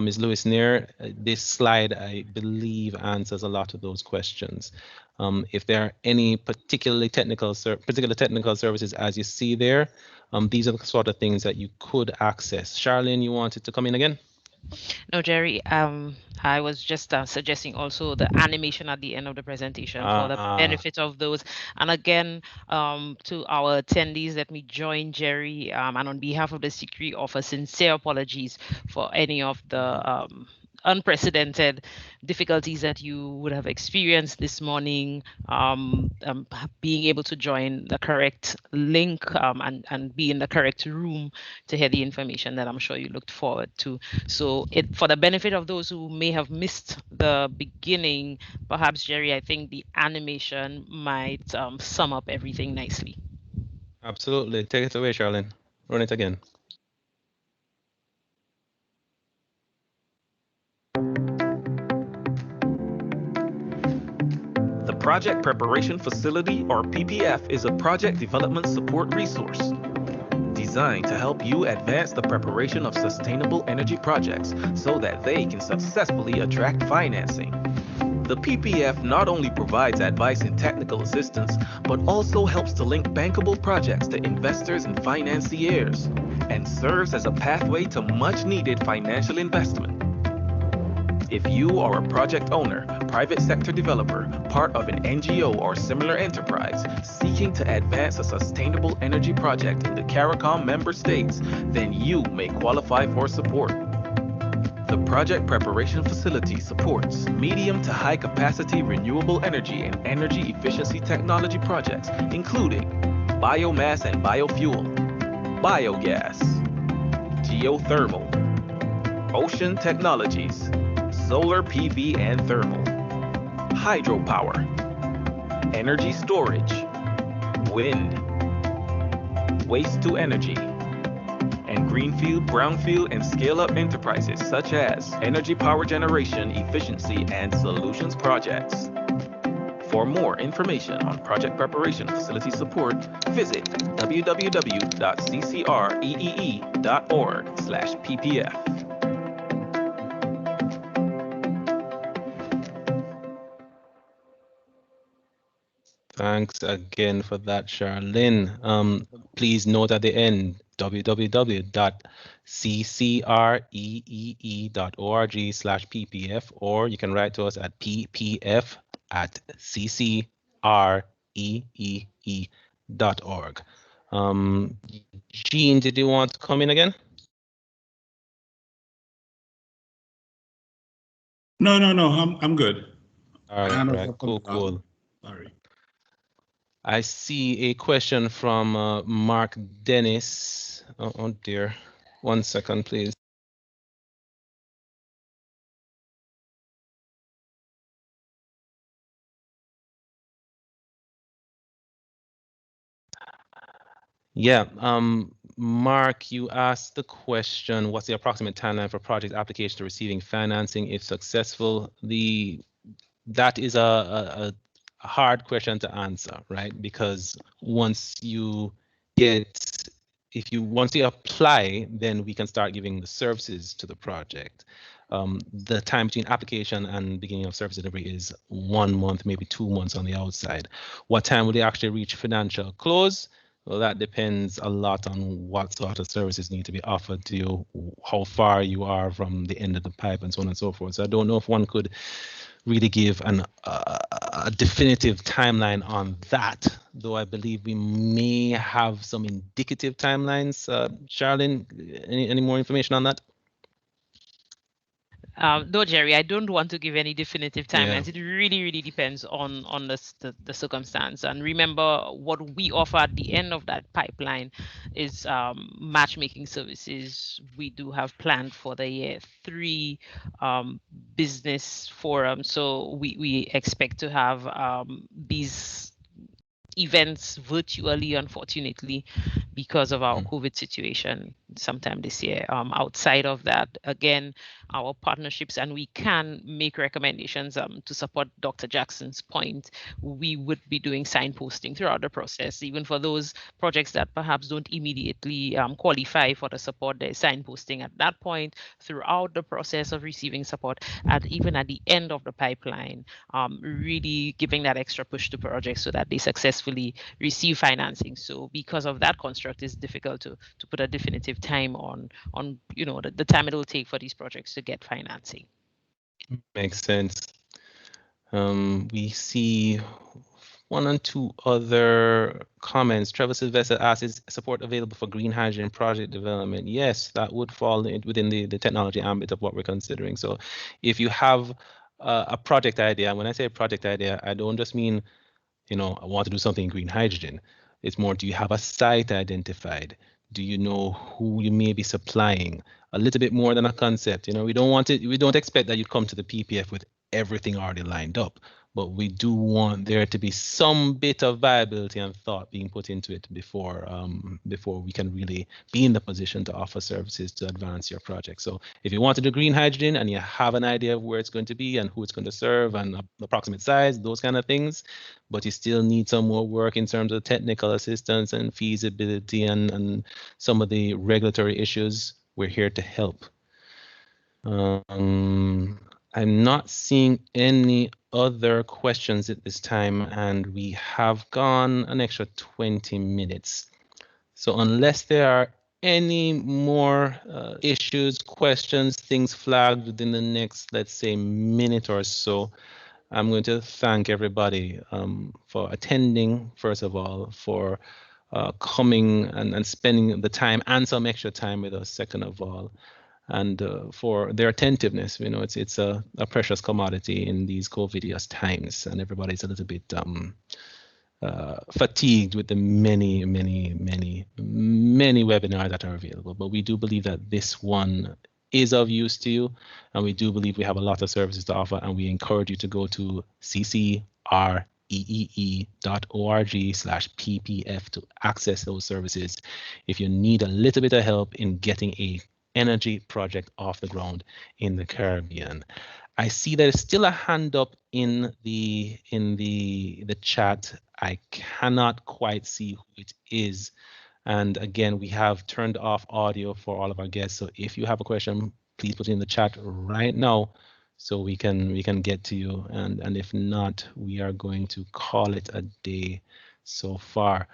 Ms. Lewis Neer, this slide, I believe, answers a lot of those questions. If there are any particular technical services, as you see there, these are the sort of things that you could access. Charlene, you wanted to come in again? No, Jerry, I was just suggesting also the animation at the end of the presentation for the benefit of those. And again, to our attendees, let me join Jerry, and on behalf of the CCREEE, offer sincere apologies for any of the unprecedented difficulties that you would have experienced this morning, being able to join the correct link and be in the correct room to hear the information that I'm sure you looked forward to. So for the benefit of those who may have missed the beginning, perhaps, Jerry, I think the animation might sum up everything nicely. Absolutely. Take it away, Charlene. Run it again. The Project Preparation Facility, or PPF, is a project development support resource designed to help you advance the preparation of sustainable energy projects so that they can successfully attract financing. The PPF not only provides advice and technical assistance, but also helps to link bankable projects to investors and financiers, and serves as a pathway to much-needed financial investment. If you are a project owner, private sector developer, part of an NGO or similar enterprise seeking to advance a sustainable energy project in the CARICOM member states, then you may qualify for support. The Project Preparation Facility supports medium to high capacity renewable energy and energy efficiency technology projects, including biomass and biofuel, biogas, geothermal, ocean technologies, solar PV and thermal, hydropower, energy storage, wind, waste to energy, and greenfield, brownfield, and scale-up enterprises such as energy power generation, efficiency, and solutions projects. For more information on project preparation facility support, visit www.ccreee.org/ppf. Thanks again for that, Charlene. Please note at the end, www.ccreee.org/ppf, or you can write to us at ppf@ccreee.org. Jean, did you want to come in again? No, I'm good. All right, cool. Sorry. I see a question from Mark Dennis. Oh dear. 1 second, please. Yeah, Mark, you asked the question, what's the approximate timeline for project application to receiving financing if successful? That is a hard question to answer, right? Because once you apply, then we can start giving the services to the project. The time between application and beginning of service delivery is 1 month, maybe 2 months on the outside. What time will they actually reach financial close? Well, that depends a lot on what sort of services need to be offered to you, how far you are from the end of the pipe, and so on and so forth. So I don't know if one could really give a definitive timeline on that, though I believe we may have some indicative timelines. Charlene, any more information on that? No, Jerry, I don't want to give any definitive timelines. Yeah. It really depends on the circumstance. And remember, what we offer at the end of that pipeline is matchmaking services. We do have planned for the year 3 business forum. So we expect to have these events virtually, unfortunately, because of our COVID situation sometime this year. Outside of that, again, our partnerships, and we can make recommendations to support Dr. Jackson's point. We would be doing signposting throughout the process, even for those projects that perhaps don't immediately qualify for the support. There's signposting at that point throughout the process of receiving support, and even at the end of the pipeline, really giving that extra push to projects so that they successfully receive financing. So because of that construct, it's difficult to put a definitive time on the time it will take for these projects to get financing. Makes sense. We see one and two other comments. Trevor Sylvester asks, is support available for green hydrogen project development? Yes, that would fall within the technology ambit of what we're considering. So if you have a project idea, when I say project idea, I don't just mean, I want to do something in green hydrogen. It's more, do you have a site identified? Do you know who you may be supplying? A little bit more than a concept. We don't expect that you come to the PPF with everything already lined up, but we do want there to be some bit of viability and thought being put into it before we can really be in the position to offer services to advance your project. So if you want to do green hydrogen and you have an idea of where it's going to be and who it's going to serve and approximate size, those kind of things, but you still need some more work in terms of technical assistance and feasibility and some of the regulatory issues, we're here to help. I'm not seeing any other questions at this time, and we have gone an extra 20 minutes. So unless there are any more issues, questions, things flagged within the next, let's say, minute or so, I'm going to thank everybody for attending, first of all, for coming and spending the time and some extra time with us, second of all, and for their attentiveness. It's a precious commodity in these COVIDious times, and everybody's a little bit fatigued with the many webinars that are available. But we do believe that this one is of use to you, and we do believe we have a lot of services to offer, and we encourage you to go to CCREEE.org/PPF to access those services if you need a little bit of help in getting a energy project off the ground in the Caribbean. I see there's still a hand up in the chat. I cannot quite see who it is. And again, we have turned off audio for all of our guests. So if you have a question, please put it in the chat right now so we can get to you. And if not, we are going to call it a day so far.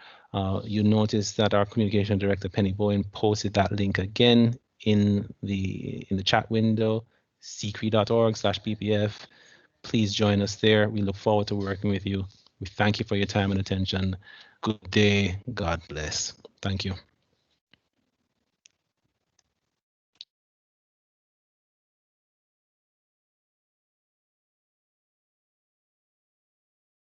You notice that our communication director, Penny Bowen, posted that link again in the chat window, CCREEE.org/PPF. Please join us there. We look forward to working with you. We thank you for your time and attention. Good day. God bless. Thank you.